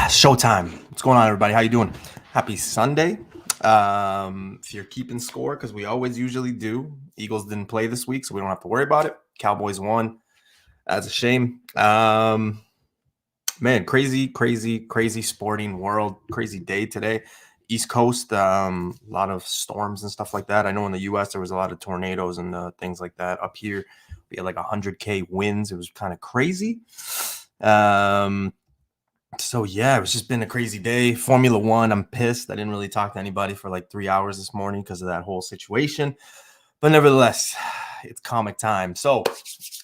Showtime. What's going on, everybody? How you doing? Happy Sunday. If you're keeping score, because we always usually do. Eagles didn't play this week, so we don't have to worry about it. Cowboys won. That's a shame. Man, crazy sporting world. Crazy day today. East Coast, a lot of storms and stuff like that. I know in the U.S. there was a lot of tornadoes and things like that. Up here, we had like 100K winds. It was kind of crazy. So yeah, it's just been a crazy day. Formula One, I'm pissed. I didn't really talk to anybody for like 3 hours this morning because of that whole situation. But nevertheless, it's comic time. So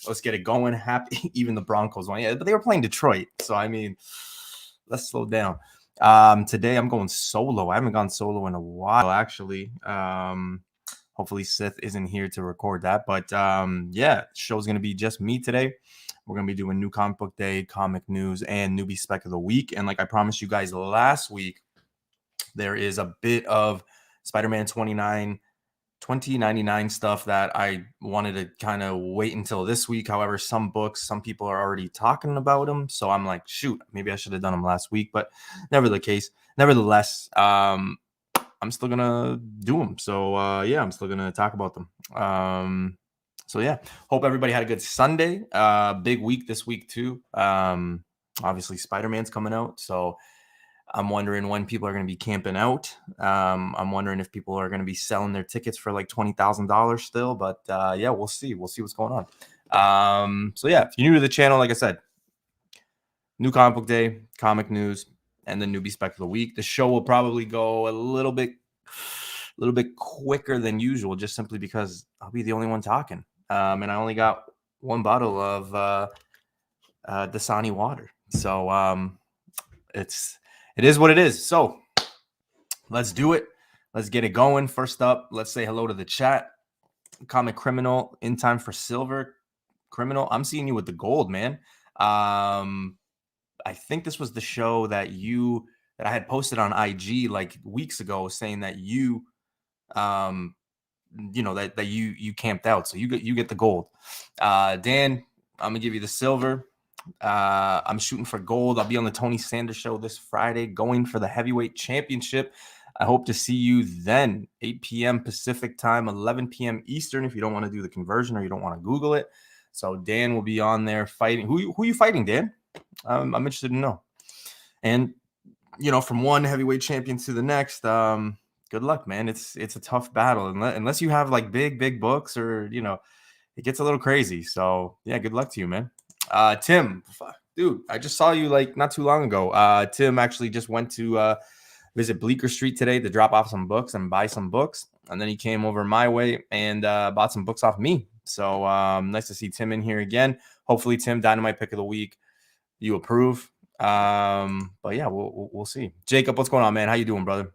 let's get it going. Happy, even the Broncos won. Yeah, but they were playing Detroit. So I mean, let's slow down. Today I'm going solo. I haven't gone solo in a while, actually. Hopefully Sith isn't here to record that. But yeah, show's gonna be just me today. We're going to be doing New Comic Book Day, comic news, and Newbie Spec of the Week. And like I promised you guys last week, there is a bit of Spider-Man 2099 stuff that I wanted to kind of wait until this week. However, some people are already talking about them. So I'm like, shoot, maybe I should have done them last week. But nevertheless, I'm still going to do them. So yeah, I'm still going to talk about them. So yeah, hope everybody had a good Sunday. Big week this week too. Obviously Spider-Man's coming out, so I'm wondering when people are going to be camping out. I'm wondering if people are going to be selling their tickets for like $20,000 still. But yeah, we'll see. We'll see what's going on. So yeah, if you're new to the channel, like I said, New Comic Book Day, comic news, and the Newbie Spec of the Week. The show will probably go a little bit quicker than usual, just simply because I'll be the only one talking. And I only got one bottle of Dasani water. So it is what it is. So let's do it. Let's get it going. First up, let's say hello to the chat. Comic Criminal, in time for silver. Criminal, I'm seeing you with the gold, man. I think this was the show that I had posted on IG like weeks ago, saying that you camped out, so you get the gold. Dan, I'm gonna give you the silver. I'm shooting for gold. I'll be on the Tony Sanders show this Friday, going for the heavyweight championship. I hope to see you then. 8 p.m. Pacific time, 11 p.m. Eastern, if you don't want to do the conversion or you don't want to Google it. So Dan will be on there fighting. Who are you fighting, Dan? I'm interested to know. And from one heavyweight champion to the next, good luck, man. It's a tough battle unless you have like big books, or it gets a little crazy. So yeah, good luck to you, man. Tim, dude, I just saw you like not too long ago. Tim actually just went to visit Bleecker Street today to drop off some books and buy some books, and then he came over my way and bought some books off me. So nice to see Tim in here again. Hopefully, Tim, Dynamite pick of the week, you approve. But yeah, we'll see. Jacob, what's going on, man? How you doing, brother?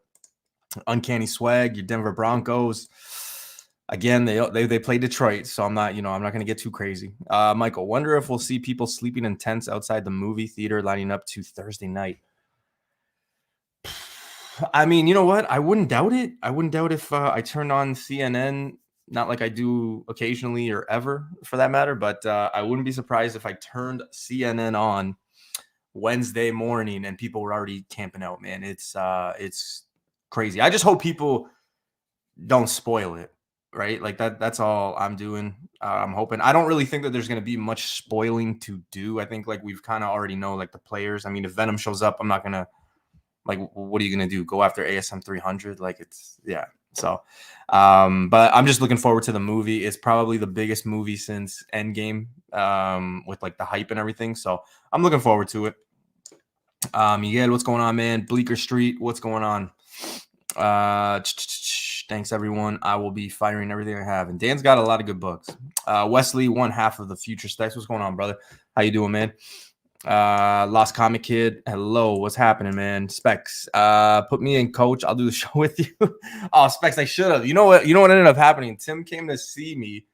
Uncanny Swag, your Denver Broncos. Again, they play Detroit, so I'm not going to get too crazy. Michael, wonder if we'll see people sleeping in tents outside the movie theater lining up to Thursday night. I mean, you know what? I wouldn't doubt it. I wouldn't doubt if I turned on CNN, not like I do occasionally or ever for that matter, but I wouldn't be surprised if I turned CNN on Wednesday morning and people were already camping out, man. It's crazy. I just hope people don't spoil it, right? Like that's all I'm doing. I'm hoping. I don't really think that there's going to be much spoiling to do. I think like we've kind of already know like the players. I mean, if Venom shows up, I'm not going to like, what are you going to do? Go after ASM 300? Like yeah. So, but I'm just looking forward to the movie. It's probably the biggest movie since Endgame, with like the hype and everything. So I'm looking forward to it. Miguel, what's going on, man? Bleecker Street, what's going on? Thanks everyone. I will be firing everything I have. And Dan's got a lot of good books. Wesley, one half of the Future Specs. What's going on, brother? How you doing, man? Lost Comic Kid, hello, what's happening, man? Specs, put me in, coach. I'll do the show with you. Oh, Specs, I should have. You know what ended up happening? Tim came to see me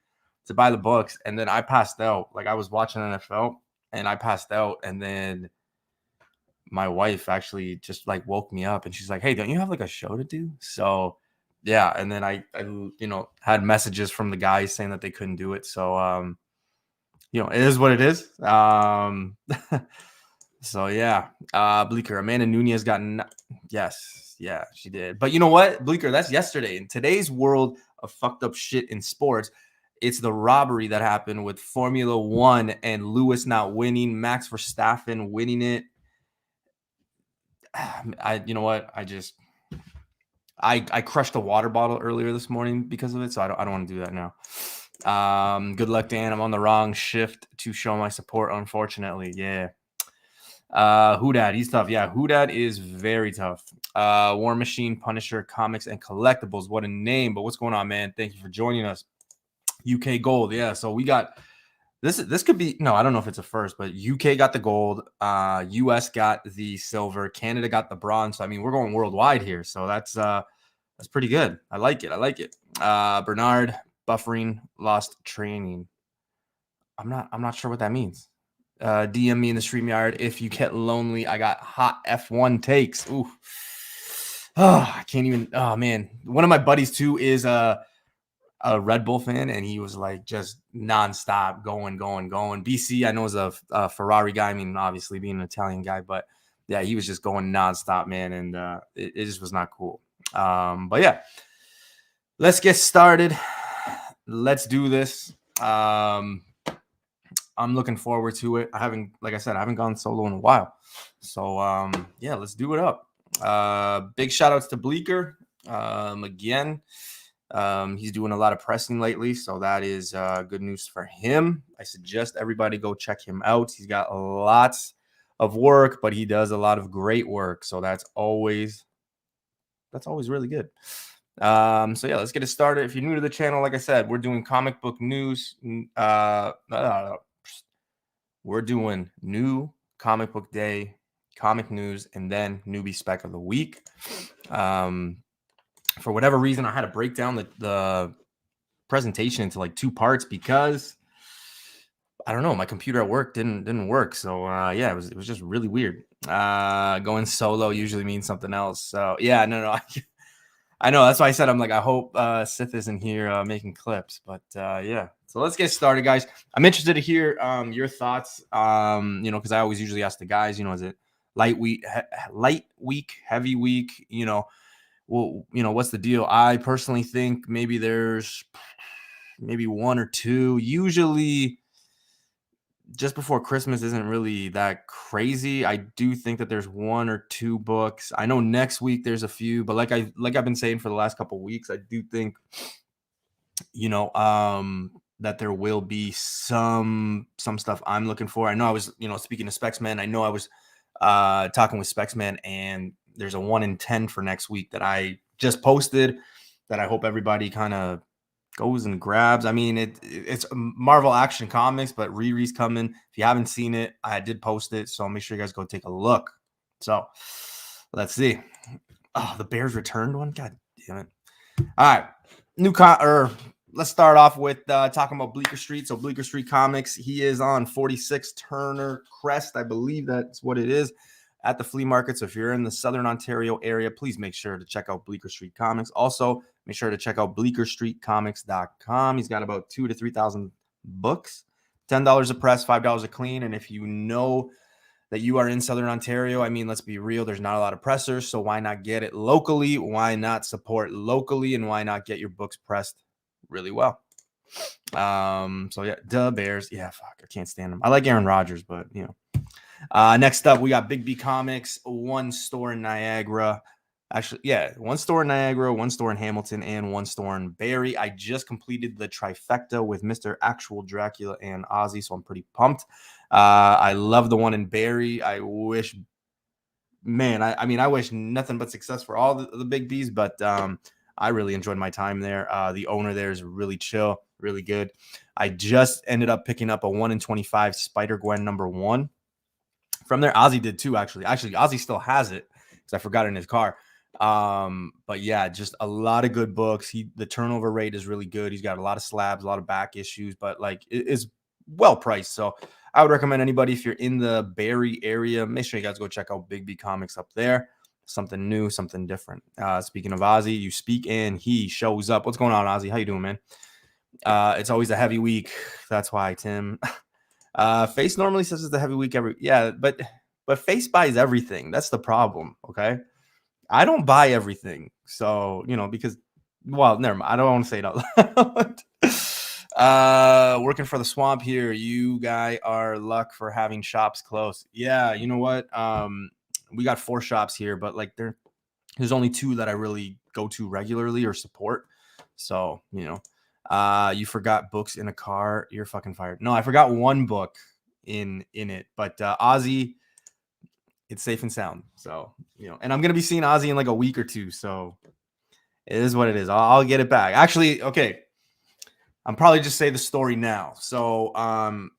to buy the books, and then I passed out. Like I was watching NFL and I passed out, and then my wife actually just like woke me up and she's like, hey, don't you have like a show to do? So yeah, and then I had messages from the guys saying that they couldn't do it. So it is what it is. So yeah, Bleeker, Amanda Nunez got yes, yeah, she did. But you know what, Bleeker, that's yesterday. In today's world of fucked up shit in sports, it's the robbery that happened with Formula One and Lewis not winning, Max Verstappen winning it. You know what, I crushed a water bottle earlier this morning because of it, so I don't want to do that now. Good luck, Dan. I'm on the wrong shift to show my support, unfortunately. Yeah. Whodad, he's tough. Yeah, Whodad is very tough. War Machine, Punisher, Comics, and Collectibles. What a name. But what's going on, man? Thank you for joining us. UK Gold. Yeah, so we got this could be, no, I don't know if it's a first, but UK got the gold, US got the silver, Canada got the bronze. So I mean, we're going worldwide here. So that's pretty good. I like it. Bernard, buffering, lost training. I'm not sure what that means. DM me in the StreamYard if you get lonely. I got hot F1 takes. Ooh. Oh, I can't even. Oh man, one of my buddies too is a Red Bull fan, and he was like just nonstop going. BC, I know, is a Ferrari guy. I mean, obviously being an Italian guy, but yeah, he was just going nonstop, man, and it just was not cool. But yeah, let's get started. Let's do this. I'm looking forward to it. Like I said, I haven't gone solo in a while. So yeah, let's do it up. Big shout outs to Bleeker. Again, he's doing a lot of pressing lately, so that is good news for him. I suggest everybody go check him out. He's got lots of work, but he does a lot of great work. So that's always really good. So yeah, let's get it started. If you're new to the channel, like I said, we're doing comic book news. We're doing new comic book day, comic news, and then newbie spec of the week. For whatever reason, I had to break down the presentation into like two parts because I don't know, my computer at work didn't work. So yeah, it was just really weird. Going solo usually means something else. So yeah, no. I know, that's why I said, I'm like, I hope Sith isn't here making clips, but yeah. So let's get started, guys. I'm interested to hear your thoughts, because I always usually ask the guys, is it light week, heavy week, well, what's the deal? I personally think maybe there's one or two. Usually just before Christmas isn't really that crazy. I do think that there's one or two books. I know next week there's a few, but like I've been saying for the last couple of weeks, I do think, that there will be some stuff I'm looking for. I know I was, speaking of Specsman, I know I was talking with Specsman, and there's a 1 in 10 for next week that I just posted that I hope everybody kind of goes and grabs. I mean, it's Marvel Action Comics, but Riri's coming. If you haven't seen it, I did post it, so make sure you guys go take a look. So let's see. Oh, the Bears returned one. God damn it! All right, let's start off with talking about Bleecker Street. So Bleecker Street Comics, he is on 46 Turner Crest, I believe that's what it is, at the flea market. So if you're in the Southern Ontario area, please make sure to check out Bleecker Street Comics. Also, make sure to check out bleekerstreetcomics.com. He's got about 2,000 to 3,000 books, $10 a press, $5 a clean. And if you know that you are in Southern Ontario, I mean, let's be real, there's not a lot of pressers, so why not get it locally? Why not support locally? And why not get your books pressed really well? So yeah, the Bears. Yeah, fuck, I can't stand them. I like Aaron Rodgers, but next up, we got Big B Comics, one store in Niagara. Actually, yeah, one store in Niagara, one store in Hamilton, and one store in Barrie. I just completed the trifecta with Mr. Actual Dracula and Ozzy, so I'm pretty pumped. I love the one in Barrie. I wish, man, I wish nothing but success for all the Big Bs, but I really enjoyed my time there. The owner there is really chill, really good. I just ended up picking up a 1 in 25 Spider-Gwen #1. From there, Ozzy did too, actually. Ozzy still has it because I forgot it in his car. But yeah, just a lot of good books. The turnover rate is really good. He's got a lot of slabs, a lot of back issues, but like it is well priced. So I would recommend anybody, if you're in the Barrie area, make sure you guys go check out Big B Comics up there. Something new, something different. Speaking of Ozzy, you speak and he shows up. What's going on, Ozzy? How you doing, man? It's always a heavy week. That's why, Tim. Face normally says it's the heavy week but but Face buys everything. That's the problem. Okay. I don't buy everything. So, because, well, never mind. I don't want to say it out loud. Working for the swamp here. You guy are luck for having shops close. Yeah. You know what? We got 4 shops here, but like there's only 2 that I really go to regularly or support. So, you forgot books in a car. You're fucking fired. No, I forgot 1 book in it, but Ozzy, it's safe and sound. So, and I'm going to be seeing Ozzy in like a week or 2. So it is what it is. I'll get it back. Actually, okay. I'm probably just say the story now. So,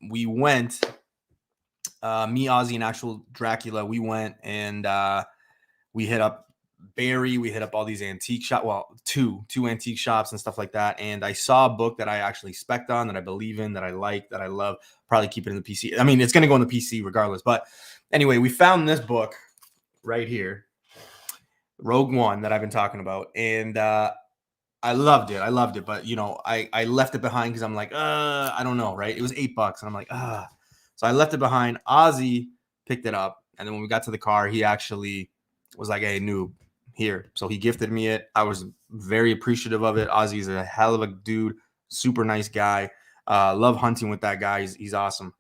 we went, me, Ozzy, and actual Dracula, we went and, we hit up Barry. We hit up all these antique shops. Well, two antique shops and stuff like that. And I saw a book that I actually spec'd on, that I believe in, that I like, that I love. Probably keep it in the PC. I mean, it's going to go in the PC regardless. But anyway, we found this book right here, Rogue One, that I've been talking about. And I loved it. But, I left it behind because I'm like, I don't know, right? It was $8. And I'm like, So I left it behind. Ozzy picked it up. And then when we got to the car, he actually was like, hey, Noob, here. So he gifted me it. I was very appreciative of it. Ozzy's a hell of a dude, super nice guy. Love hunting with that guy. He's awesome.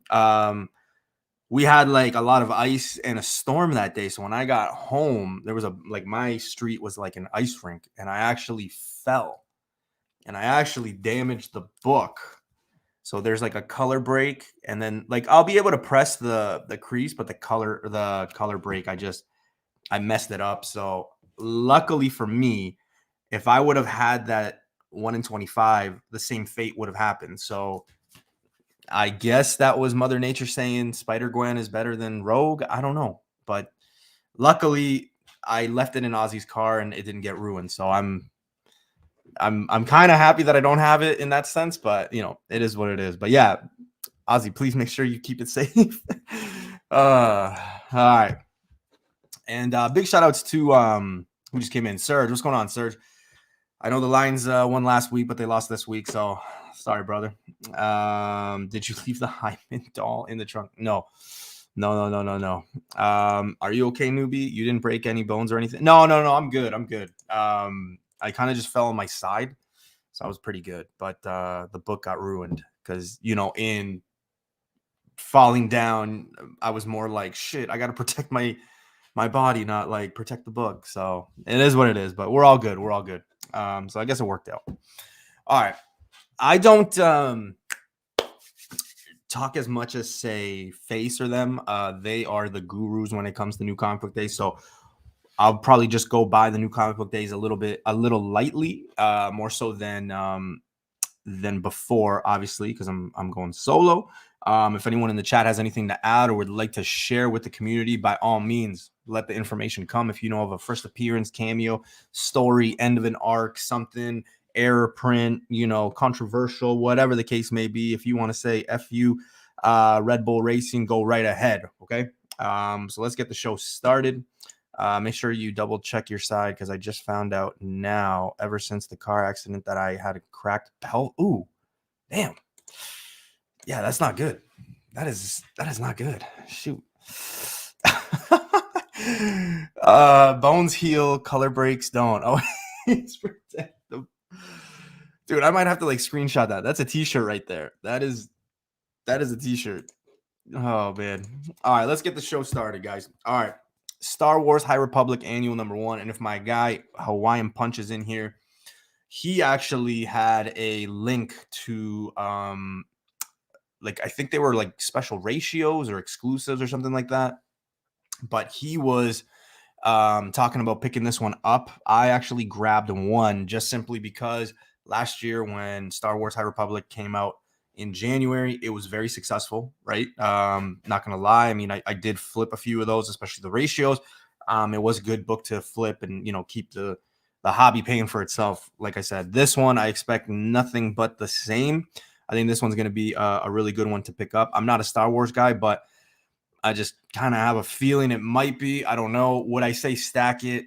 We had like a lot of ice and a storm that day. So when I got home, there was my street was like an ice rink, and I actually fell and I actually damaged the book. So there's like a color break, and then like I'll be able to press the crease, but the color break, I messed it up. So luckily for me, if I would have had that 1 in 25, the same fate would have happened. So I guess that was Mother Nature saying Spider-Gwen is better than Rogue. I don't know. But luckily I left it in Ozzy's car and it didn't get ruined. So I'm kind of happy that I don't have it in that sense, but it is what it is. But yeah, Ozzy, please make sure you keep it safe. All right. And big shout outs to who just came in. Serge, what's going on, Serge? I know the Lions won last week, but they lost this week, so sorry, brother. Did you leave the Hyman doll in the trunk? No. Are you okay, Newbie? You didn't break any bones or anything? No. I'm good. I kind of just fell on my side, so I was pretty good. But the book got ruined because in falling down, I was more like, shit, I got to protect my body, not like protect the book. So it is what it is, but we're all good. So I guess it worked out. All right. I don't talk as much as say Face or them. They are the gurus when it comes to new comic book days. So I'll probably just go by the new comic book days a little lightly, more so than before, obviously, because I'm going solo. If anyone in the chat has anything to add or would like to share with the community, by all means, let the information come. If you know of a first appearance, cameo, story, end of an arc, something, error print, controversial, whatever the case may be, if you want to say F you, Red Bull Racing, go right ahead. Okay. So let's get the show started. Make sure you double check your side, because I just found out now, ever since the car accident, that I had a cracked pelvis. Ooh, damn. Yeah, that's not good. That is not good. Shoot. Bones heal, color breaks don't. Oh, it's protect them. Dude, I might have to screenshot that. That's a t-shirt right there. That is a t-shirt. Oh man. All right, let's get the show started, guys. All right. Star Wars High Republic Annual #1. And if my guy Hawaiian Punch is in here, he actually had a link to I think they were special ratios or exclusives or something like that. But he was talking about picking this one up. I actually grabbed one just simply because last year when Star Wars High Republic came out in January, it was very successful, right? Not gonna lie. I mean, I did flip a few of those, especially the ratios. It was a good book to flip and keep the hobby paying for itself. Like I said, this one I expect nothing but the same. I think this one's going to be a really good one to pick up. I'm not a Star Wars guy, but I just kind of have a feeling it might be. I don't know. Would I say stack it?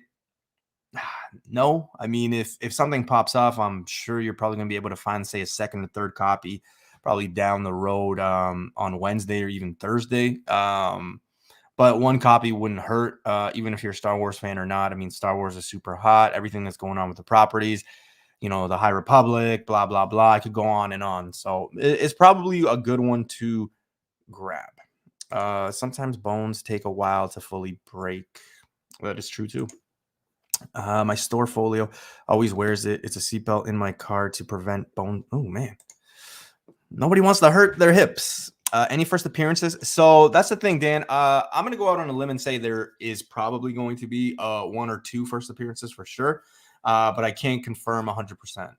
No. I mean, if something pops off, I'm sure you're probably going to be able to find, say, a second or third copy probably down the road on Wednesday or even Thursday. but one copy wouldn't hurt, even if you're a Star Wars fan or not. I mean, Star Wars is super hot. Everything that's going on with the properties, the High Republic, blah, blah, blah. I could go on and on. So it's probably a good one to grab. Sometimes bones take a while to fully break. That is true too. My store folio always wears it. It's a seatbelt in my car to prevent bone. Oh man, nobody wants to hurt their hips. Any first appearances? So that's the thing, Dan. I'm gonna go out on a limb and say there is probably going to be 1 or 2 first appearances for sure, but I can't confirm 100%.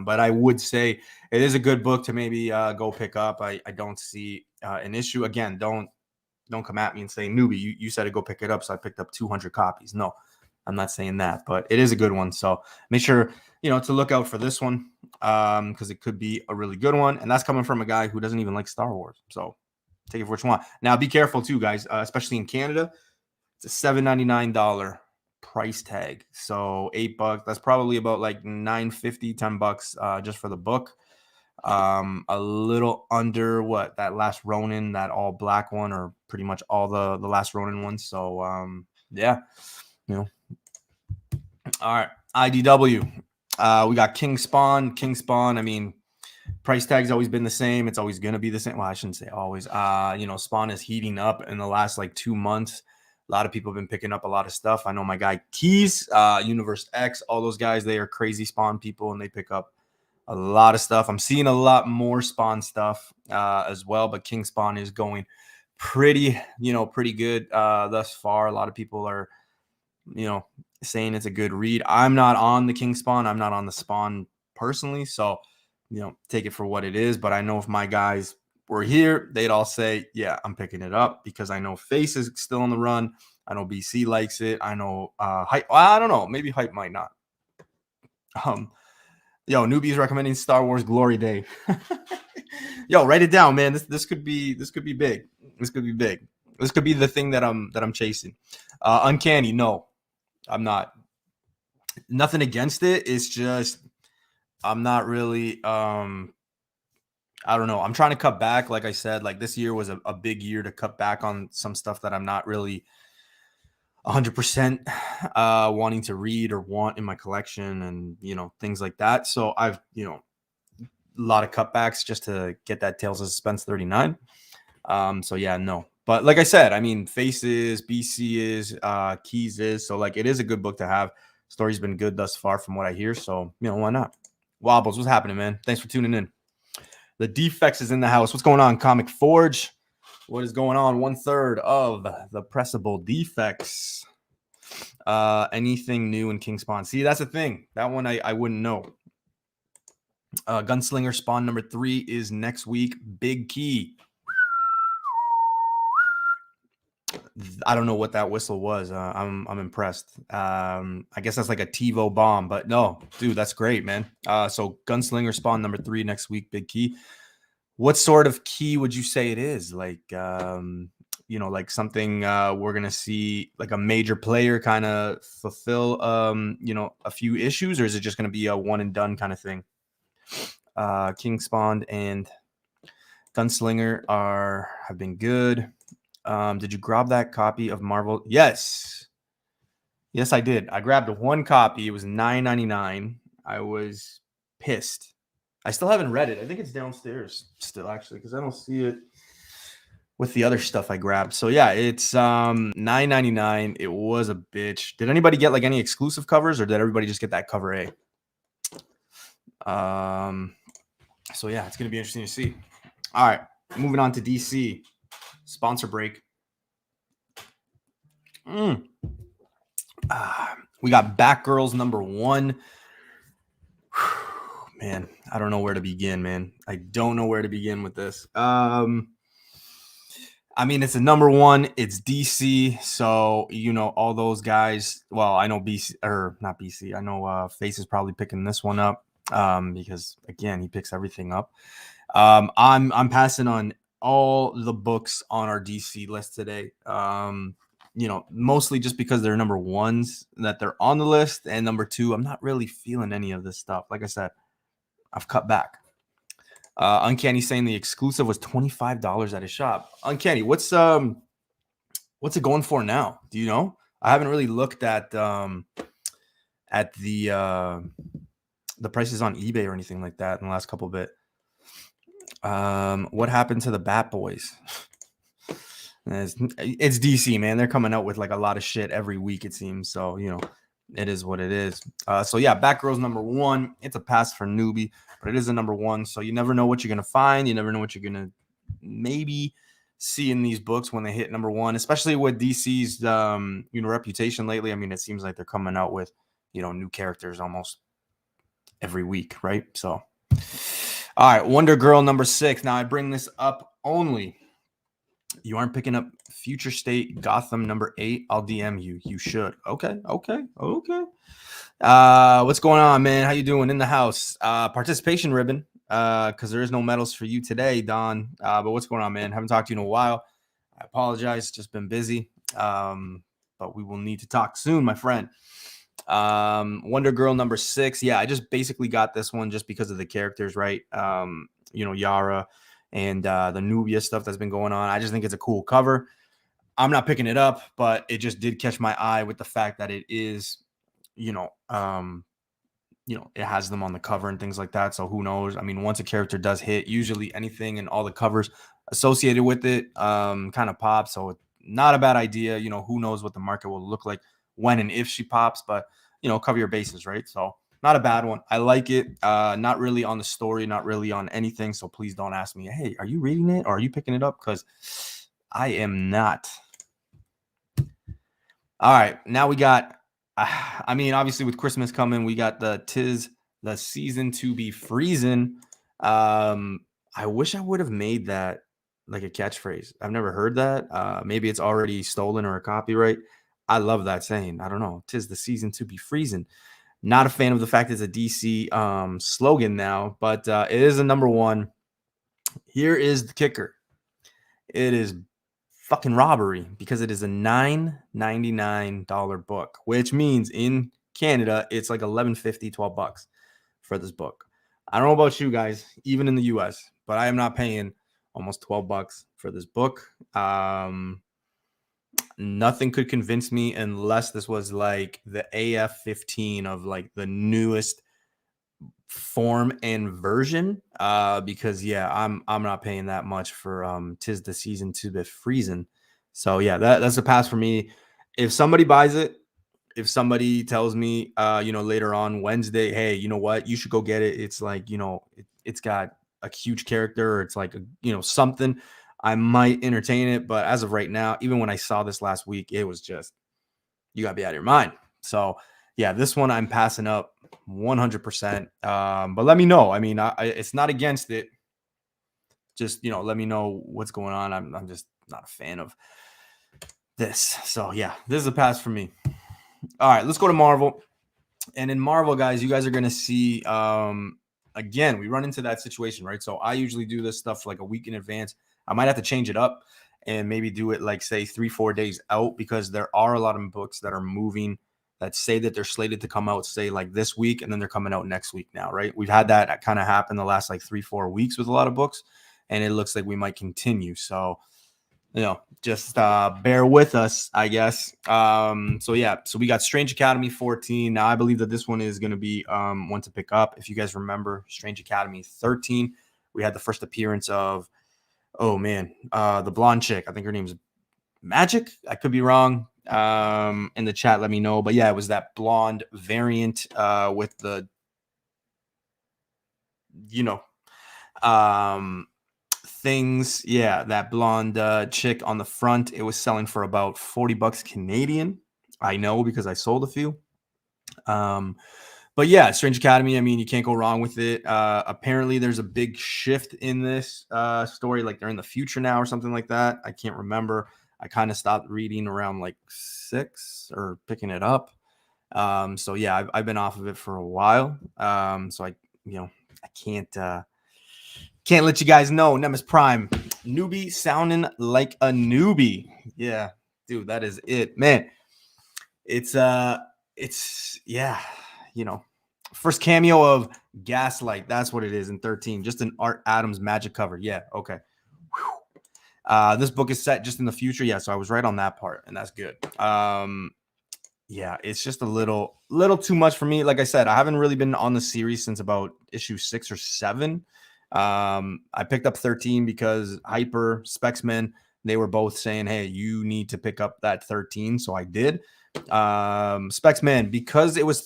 But I would say it is a good book to maybe go pick up. I don't see an issue. Again, don't come at me and say, Newbie, you said to go pick it up, so I picked up 200 copies. No, I'm not saying that, but it is a good one. So make sure, to look out for this one because it could be a really good one. And that's coming from a guy who doesn't even like Star Wars. So take it for what you want. Now, be careful too, guys, especially in Canada. It's a $7.99 price tag. So $8. That's probably about like $9.50, $10 just for the book. A little under what that Last Ronin, that all black one, or pretty much all the Last Ronin ones. So yeah, all right. IDW. We got King Spawn. I mean, price tag's always been the same. It's always going to be the same. Well, I shouldn't say always. Spawn is heating up in the last like 2 months. A lot of people have been picking up a lot of stuff. I know my guy Keys, Universe X, all those guys, they are crazy Spawn people and they pick up a lot of stuff. I'm seeing a lot more Spawn stuff as well, but King Spawn is going pretty good thus far. A lot of people are, saying it's a good read. I'm not on the King Spawn. I'm not on the Spawn personally. So, take it for what it is. But I know if my guys were here, they'd all say, yeah, I'm picking it up because I know Face is still on the run. I know BC likes it. I know Hype. I don't know. Maybe Hype might not. Yo, Newbie is recommending Star Wars Glory Day. Yo, write it down, man. This could be big. This could be big. This could be the thing that I'm chasing. Uncanny, no, I'm not. Nothing against it. It's just I'm not really. I don't know. I'm trying to cut back. Like I said, like this year was a big year to cut back on some stuff that I'm not really 100% wanting to read or want in my collection, and things like that. So I've a lot of cutbacks just to get that Tales of Suspense 39. So yeah, no. But like I said, I mean, Faces, BC is, Keys is, so like it is a good book to have. Story's been good thus far from what I hear, so why not? Wobbles, what's happening, man? Thanks for tuning in. The Defects is in the house. What's going on, Comic Forge? What is going on? 1/3 of the pressable Defects. Anything new in King Spawn? See, that's the thing. That one I wouldn't know. Gunslinger Spawn number 3 is next week. Big key. I don't know what that whistle was. I'm impressed. I guess that's like a TiVo bomb, but no, dude, that's great, man. So Gunslinger Spawn number 3 next week. Big key. What sort of key would you say it is? Like, like something we're gonna see like a major player kind of fulfill, a few issues, or is it just gonna be a one and done kind of thing? King Spawn and Gunslinger have been good. Did you grab that copy of Marvel? Yes, I did. I grabbed one copy. It was $9.99. I was pissed. I still haven't read it. I think it's downstairs still, actually, because I don't see it with the other stuff I grabbed. So yeah, it's $9.99. It was a bitch. Did anybody get like any exclusive covers, or did everybody just get that cover A? So yeah, it's gonna be interesting to see. All right, moving on to DC. Sponsor break. We got Batgirls number 1. Man, I don't know where to begin, man. I don't know where to begin with this. I mean, it's a number 1. It's DC, so all those guys. Well, I know BC, or not BC. I know Face is probably picking this one up because again, he picks everything up. I'm passing on all the books on our DC list today. Mostly just because they're number 1s that they're on the list, and number 2, I'm not really feeling any of this stuff. Like I said, I've cut back. Uncanny saying the exclusive was $25 at his shop. Uncanny, what's What's it going for now? Do you know? I haven't really looked at the prices on eBay or anything like that in the last couple of bit. What happened to the Bat Boys? It's DC, man. They're coming out with like a lot of shit every week, it seems. So, it is what it is. So yeah, Batgirl's number 1. It's a pass for Newbie, but it is a number 1. So you never know what you're gonna find. You never know what you're gonna maybe see in these books when they hit number 1, especially with DC's reputation lately. I mean, it seems like they're coming out with new characters almost every week, right? So, all right, Wonder Girl number 6. Now I bring this up only. You aren't picking up Future State Gotham number 8. I'll DM you. You should. Okay. What's going on, man? How you doing in the house? Participation ribbon. Because there is no medals for you today, Don. But what's going on, man? Haven't talked to you in a while. I apologize. Just been busy. But we will need to talk soon, my friend. Wonder Girl number 6. Yeah, I just basically got this one just because of the characters, right? Yara and the Nubia stuff that's been going on. I just think it's a cool cover. I'm not picking it up, but it just did catch my eye with the fact that it is, it has them on the cover and things like that. So who knows? I mean, once a character does hit, usually anything and all the covers associated with it kind of pops. So not a bad idea. Who knows what the market will look like when and if she pops, but cover your bases, right? So not a bad one. I like it. Not really on the story, not really on anything. So please don't ask me, hey, are you reading it or are you picking it up? Because I am not. All right. Now we got, obviously with Christmas coming, we got the 'tis the season to be freezing. I wish I would have made that like a catchphrase. I've never heard that. Maybe it's already stolen or a copyright. I love that saying. I don't know. 'Tis the season to be freezing. Not a fan of the fact it's a DC slogan now, but it is a number 1. Here is the kicker. It is fucking robbery because it is a $9.99 book, which means in Canada, it's like $11.50, $12 for this book. I don't know about you guys, even in the US, but I am not paying almost $12 for this book. Nothing could convince me unless this was like the AF-15 of like the newest form and version. Because yeah, I'm not paying that much for 'tis the season to be freezing. So yeah, that's a pass for me. If somebody buys it, if somebody tells me later on Wednesday, hey, you know what, you should go get it. It's like, it's got a huge character or it's like something, I might entertain it. But as of right now, even when I saw this last week, it was just, you gotta be out of your mind. So yeah, this one I'm passing up 100%. But let me know. I mean, it's not against it. Just let me know what's going on. I'm just not a fan of this. So yeah, this is a pass for me. All right, let's go to Marvel. And in Marvel, guys, you guys are gonna see. Again, we run into that situation, right? So I usually do this stuff like a week in advance. I might have to change it up and maybe do it like say 3-4 days out because there are a lot of books that are moving that say that they're slated to come out say like this week and then they're coming out next week now, right? We've had that kind of happen the last like 3-4 weeks with a lot of books and it looks like we might continue. So just bear with us, I guess. So yeah, so we got Strange Academy 14. Now I believe that this one is going to be one to pick up. If you guys remember Strange Academy 13, we had the first appearance of the blonde chick. I think her name's Magic. I could be wrong. In the chat, let me know. But yeah, it was that blonde variant with the things. Yeah, that blonde chick on the front. It was selling for about $40 Canadian. I know because I sold a few. But yeah, Strange Academy, I mean, you can't go wrong with it. Apparently there's a big shift in this story, like they're in the future now or something like that. I can't remember. I kind of stopped reading around like 6 or picking it up. So yeah, I've been off of it for a while. So I can't let you guys know. Nemesis Prime, Newbie sounding like a newbie. Yeah, dude, that is it, man. It's first cameo of Gaslight. That's what it is in 13. Just an Art Adams Magic cover. Yeah, okay. This book is set just in the future. Yeah, so I was right on that part, and that's good. Yeah, it's just a little too much for me. Like I said, I haven't really been on the series since about issue 6 or 7. I picked up 13 because Hyper, Specsman, they were both saying, hey, you need to pick up that 13. So I did. Specsman, because it was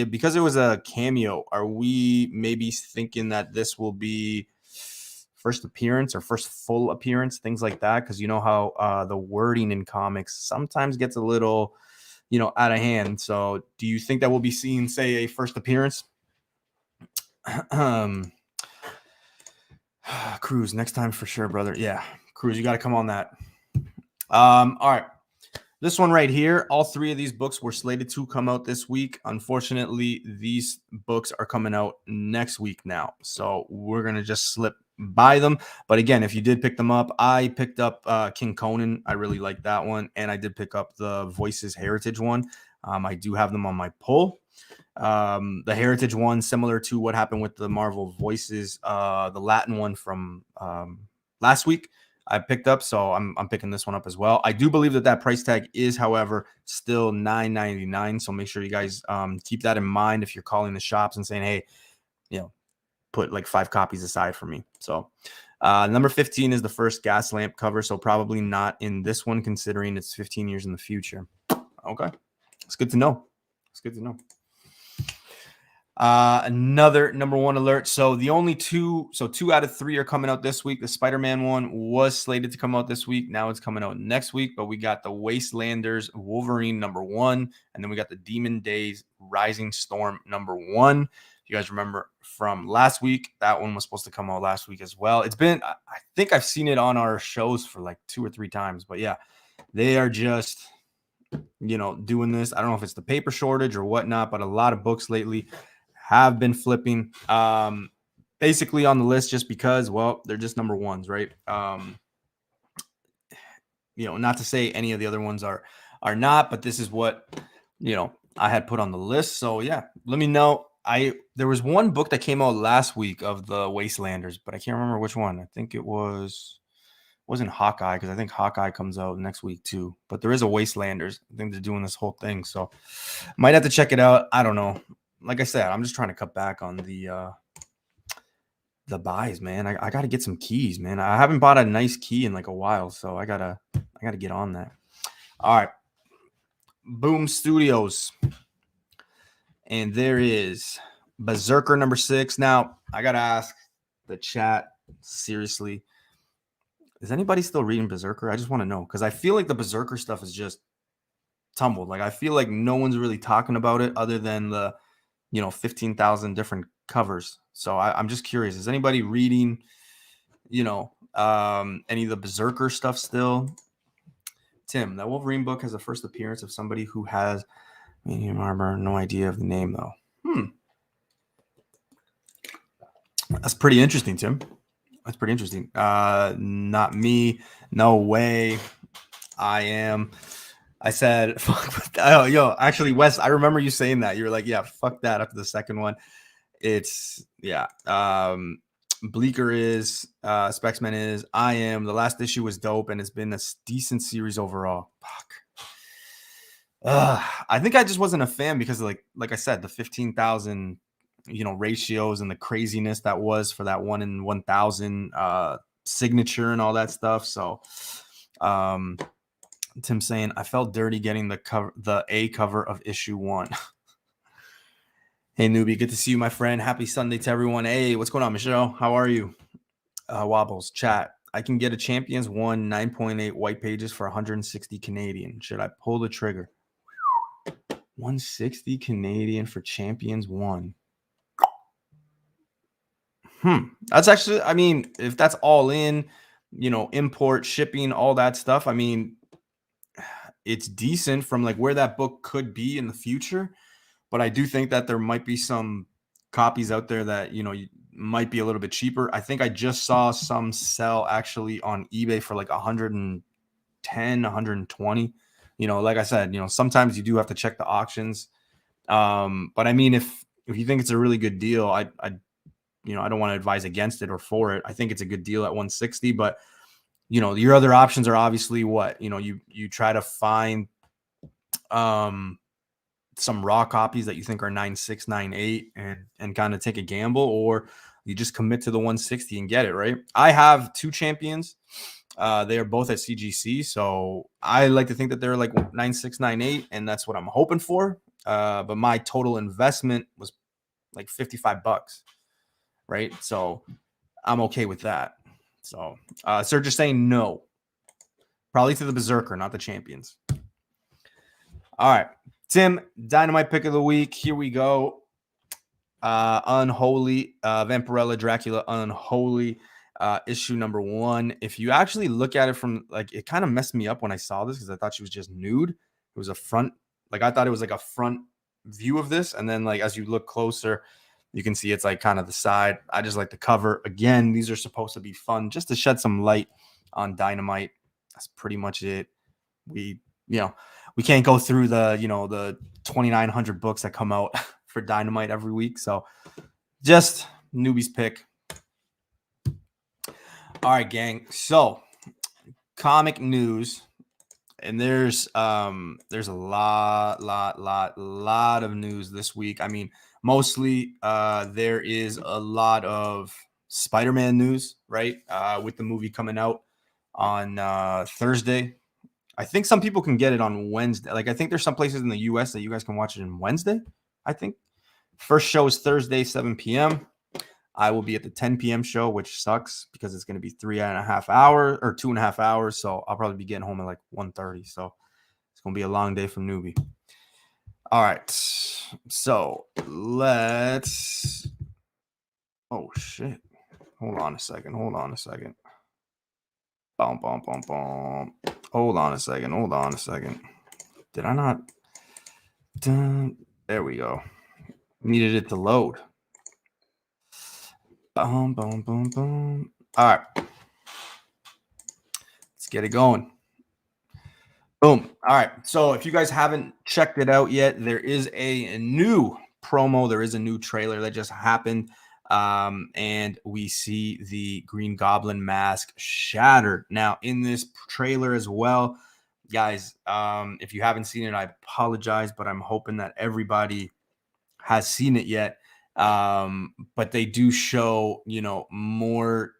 because it was a cameo, are we maybe thinking that this will be first appearance or first full appearance, things like that? Because you know how the wording in comics sometimes gets a little out of hand. So do you think that we'll be seeing, say, a first appearance? Cruz, next time for sure, brother. Yeah, Cruz, you got to come on that. All right. This one right here, all 3 of these books were slated to come out this week. Unfortunately, these books are coming out next week now. So we're going to just slip by them. But again, if you did pick them up, I picked up King Conan. I really like that one. And I did pick up the Voices Heritage one. I do have them on my pull. The Heritage one, similar to what happened with the Marvel Voices, the Latin one from last week, I picked up, so I'm picking this one up as well. I do believe that price tag is, however, still $9.99. So make sure you guys keep that in mind if you're calling the shops and saying, hey, put like 5 copies aside for me. So number 15 is the first gas lamp cover, so probably not in this one, considering it's 15 years in the future. Okay, it's good to know. It's good to know. Another number 1 alert. So the only 2 out of 3 are coming out this week. The Spider-Man one was slated to come out this week. Now it's coming out next week, but we got the Wastelanders Wolverine number 1, and then we got the Demon Days Rising Storm number 1. If you guys remember from last week, that one was supposed to come out last week as well. It's been, I think I've seen it on our shows for like 2 or 3 times, but yeah, they are just, doing this. I don't know if it's the paper shortage or whatnot, but a lot of books lately have been flipping basically on the list just because, well, they're just number 1s, right? Not to say any of the other ones are not, but this is what I had put on the list. So yeah, let me know. There was one book that came out last week of the Wastelanders, but I can't remember which one. I think it wasn't Hawkeye, because I think Hawkeye comes out next week too, but there is a Wastelanders. I think they're doing this whole thing, so might have to check it out. I don't know. Like I said, I'm just trying to cut back on the buys, man. I got to get some keys, man. I haven't bought a nice key in like a while, so I gotta get on that. All right, Boom Studios, and there is Berserker number 6. Now I gotta ask the chat seriously: is anybody still reading Berserker? I just want to know, because I feel like the Berserker stuff is just tumbled. Like I feel like no one's really talking about it other than the 15,000 different covers. So I'm just curious, is anybody reading any of the Berserker stuff still? Tim, that Wolverine book has the first appearance of somebody who has medium armor. No idea of the name though. That's pretty interesting, Tim. That's pretty interesting. Not me. No way. I said, fuck. Oh, yo, actually, Wes, I remember you saying that. You were like, yeah, fuck that after the second one. It's, yeah. Bleaker is, Specsman is, I am. The last issue was dope, and it's been a decent series overall. Fuck. I think I just wasn't a fan because, like I said, the 15,000, ratios and the craziness that was for that 1 in 1,000 signature and all that stuff. So, Tim saying, I felt dirty getting the A cover of issue 1. Hey, Newbie, good to see you, my friend. Happy Sunday to everyone. Hey, what's going on, Michelle? How are you? Wobbles, chat. I can get a Champions 1 9.8 white pages for 160 Canadian. Should I pull the trigger? 160 Canadian for Champions 1. That's actually, I mean, if that's all in, import, shipping, all that stuff, I mean, it's decent from like where that book could be in the future. But I do think that there might be some copies out there that, might be a little bit cheaper. I think I just saw some sell actually on eBay for like 110, 120. Like I said, sometimes you do have to check the auctions. But I mean, if you think it's a really good deal, I don't want to advise against it or for it. I think it's a good deal at 160, but your other options are obviously what, you try to find some raw copies that you think are 9.6, 9.8 and kind of take a gamble, or you just commit to the 160 and get it, right? I have two champions. They are both at CGC, so I like to think that they're like 9.6, 9.8, and that's what I'm hoping for. But my total investment was like $55, right? So I'm okay with that. So Sir just saying no. Probably to the Berserker, not the champions. All right. Tim, dynamite pick of the week. Here we go. Unholy, Vampirella Dracula Unholy, issue number 1. If you actually look at it from, like, it kind of messed me up when I saw this because I thought she was just nude. It was a front, like, I thought it was like a front view of this. And then, like, as you look closer, you can see it's like kind of the side. I just like the cover. Again, these are supposed to be fun just to shed some light on Dynamite. That's pretty much it. We can't go through the 2,900 books that come out for Dynamite every week. So just Newbie's pick. All right, gang. So comic news, and there's a lot of news this week. I mean, mostly there is a lot of Spider-Man news, right? With the movie coming out on Thursday. I think some people can get it on Wednesday. Like, I think there's some places in the US that you guys can watch it on Wednesday. I think first show is Thursday, 7 p.m. I will be at the 10 p.m. show, which sucks because it's going to be 3.5 hours or 2.5 hours. So I'll probably be getting home at like 1:30. So it's going to be a long day from Newbie. All right. So let's. Oh, shit. Hold on a second. Hold on a second. Hold on a second. Did I not? There we go. Needed it to load. All right. Let's get it going. Boom. All right. So if you guys haven't checked it out yet, there is a new promo. There is a new trailer that just happened. And we see the Green Goblin mask shattered. Now, in this trailer as well, guys, if you haven't seen it, I apologize, but I'm hoping that everybody has seen it yet. But they do show, more,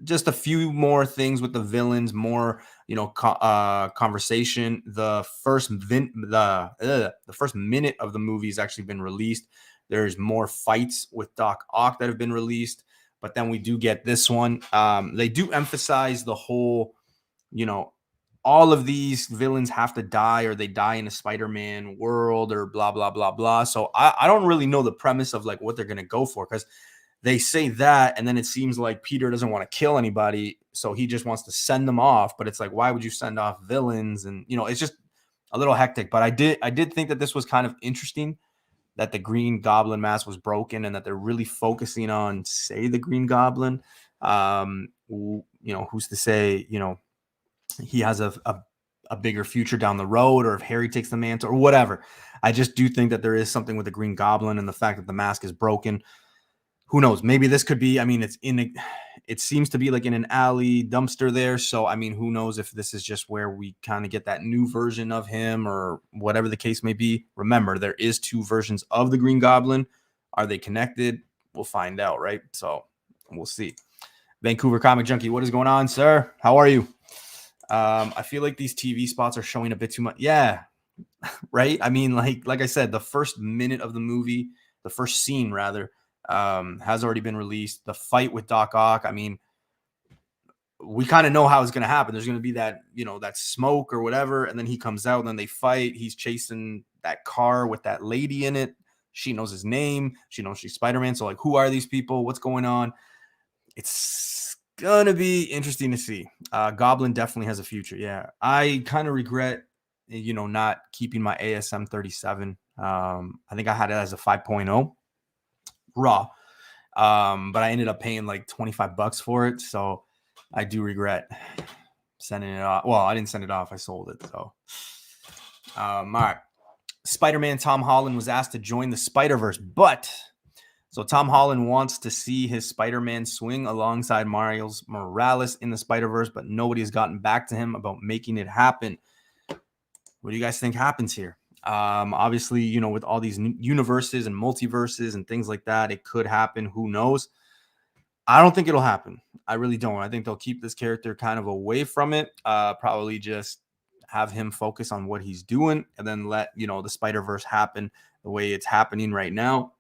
just a few more things with the villains, more, conversation. The first minute of the movie has actually been released. There's more fights with Doc Ock that have been released, but then we do get this one. They do emphasize the whole, all of these villains have to die or they die in a Spider-Man world or blah, blah, blah, blah. So I don't really know the premise of like what they're going to go for, because they say that, and then it seems like Peter doesn't want to kill anybody, so he just wants to send them off. But it's like, why would you send off villains? And, it's just a little hectic. But I did think that this was kind of interesting, that the Green Goblin mask was broken and that they're really focusing on, say, the Green Goblin. Who's to say, he has a bigger future down the road, or if Harry takes the mantle or whatever. I just do think that there is something with the Green Goblin and the fact that the mask is broken. Who knows? Maybe this could be, I mean, it seems to be like in an alley dumpster there. So, I mean, who knows if this is just where we kind of get that new version of him or whatever the case may be. Remember, there is 2 versions of the Green Goblin. Are they connected? We'll find out, right? So we'll see. Vancouver Comic Junkie, what is going on, sir? How are you? I feel like these TV spots are showing a bit too much. Yeah, right? I mean, like I said, the first minute of the movie, the first scene rather, has already been released. The fight with Doc Ock, I mean, we kind of know how it's going to happen. There's going to be that, that smoke or whatever, and then he comes out and then they fight. He's chasing that car with that lady in it. She knows his name. She knows she's Spider-Man. So, like, who are these people? What's going on? It's going to be interesting to see. Goblin definitely has a future. Yeah. I kind of regret, not keeping my ASM 37. I think I had it as a 5.0 raw. But I ended up paying like $25 for it. So I do regret sending it off. Well, I didn't send it off. I sold it. So, all right. Spider-Man Tom Holland was asked to join the Spider-Verse, but So Tom Holland wants to see his Spider-Man swing alongside Miles Morales in the Spider-Verse, but nobody has gotten back to him about making it happen. What do you guys think happens here? Obviously, you know, with all these universes and multiverses and things like that, it could happen. Who knows? I don't think it'll happen. I really don't. I think they'll keep this character kind of away from it. Probably just have him focus on what he's doing and then let, you know, the Spider-Verse happen the way it's happening right now.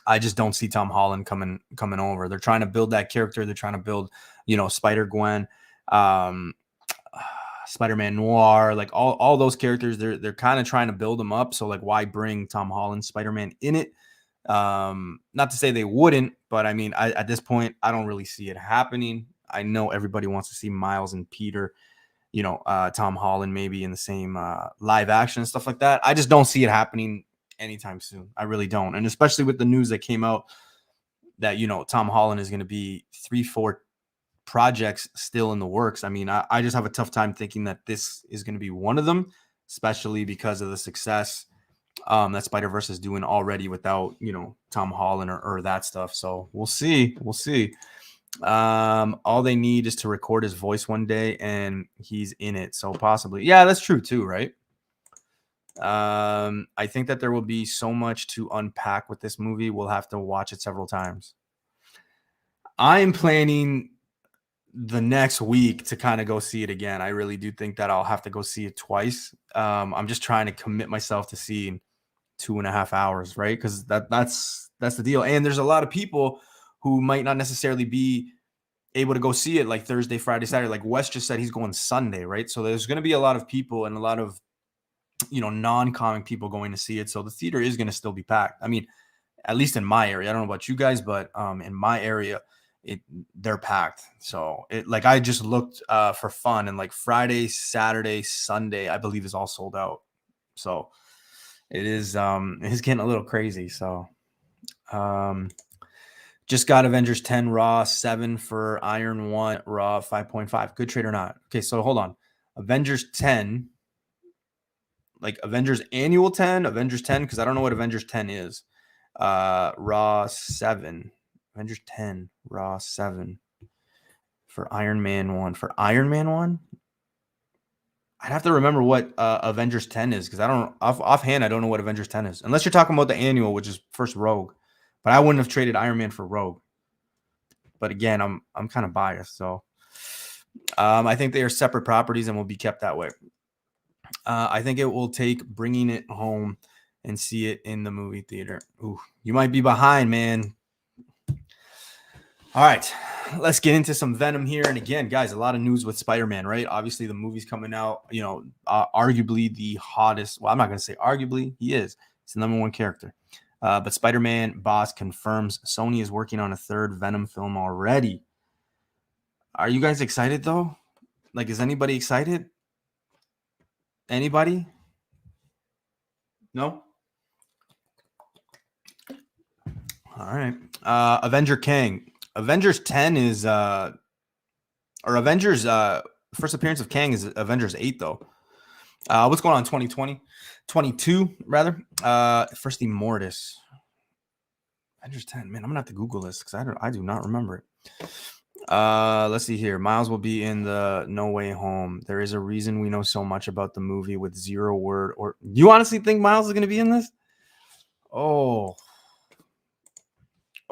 I just don't see Tom Holland coming over. They're trying to build that character. They're trying to build, you know, Spider-Gwen, Spider-Man Noir, like all those characters. They're kind of trying to build them up. So like, why bring Tom Holland Spider-Man in it? Not to say they wouldn't, but I mean, at this point, I don't really see it happening. I know everybody wants to see Miles and Peter, you know, Tom Holland maybe in the same live action and stuff like that. I just don't see it happening anytime soon. I really don't. And especially with the news that came out that, you know, Tom Holland is going to be 3-4 projects still in the works. I mean, I just have a tough time thinking that this is going to be one of them, especially because of the success that Spider-Verse is doing already without, you know, Tom Holland or that stuff. So we'll see. All they need is to record his voice one day and he's in it. So possibly, yeah, that's true too, right? I think that there will be so much to unpack with this movie. We'll have to watch it several times. I'm planning the next week to kind of go see it again. I really do think that I'll have to go see it twice. I'm just trying to commit myself to seeing 2.5 hours, right? Because that's the deal. And there's a lot of people who might not necessarily be able to go see it like Thursday, Friday, Saturday. Like Wes just said, he's going Sunday, right? So there's going to be a lot of people and a lot of, you know, non-comic people going to see it. So the theater is going to still be packed. I mean, at least in my area. I don't know about you guys, but in my area, they're packed. So it, like, I just looked for fun, and like Friday, Saturday, Sunday, I believe is all sold out. So it is getting a little crazy. So just got Avengers 10 Raw 7 for Iron 1 Raw 5.5. Good trade or not? Okay, so hold on. Avengers 10, like Avengers Annual 10, Avengers 10, because I don't know what Avengers 10 is. Raw 7. Avengers 10, Raw 7 for Iron Man 1. For Iron Man 1? I'd have to remember what Avengers 10 is, because I don't offhand, I don't know what Avengers 10 is. Unless you're talking about the annual, which is first Rogue. But I wouldn't have traded Iron Man for Rogue. But again, I'm kind of biased. So I think they are separate properties and will be kept that way. I think it will take bringing it home and see it in the movie theater. Ooh, you might be behind, man. All right, let's get into some Venom here. And again, guys, a lot of news with Spider-Man, right? Obviously, the movie's coming out, you know, arguably the hottest. Well, I'm not going to say arguably. He is. He's the number one character. But Spider-Man boss confirms Sony is working on a third Venom film already. Are you guys excited, though? Like, is anybody excited? Anybody? No? All right. Avenger Kang. Avengers 10 is or Avengers first appearance of Kang is Avengers 8 though. What's going on 2020? 22 rather. First Immortus. Avengers 10. Man, I'm gonna have to Google this because I do not remember it. Let's see here. Miles will be in the No Way Home. There is a reason we know so much about the movie with zero word. Or you honestly think Miles is gonna be in this?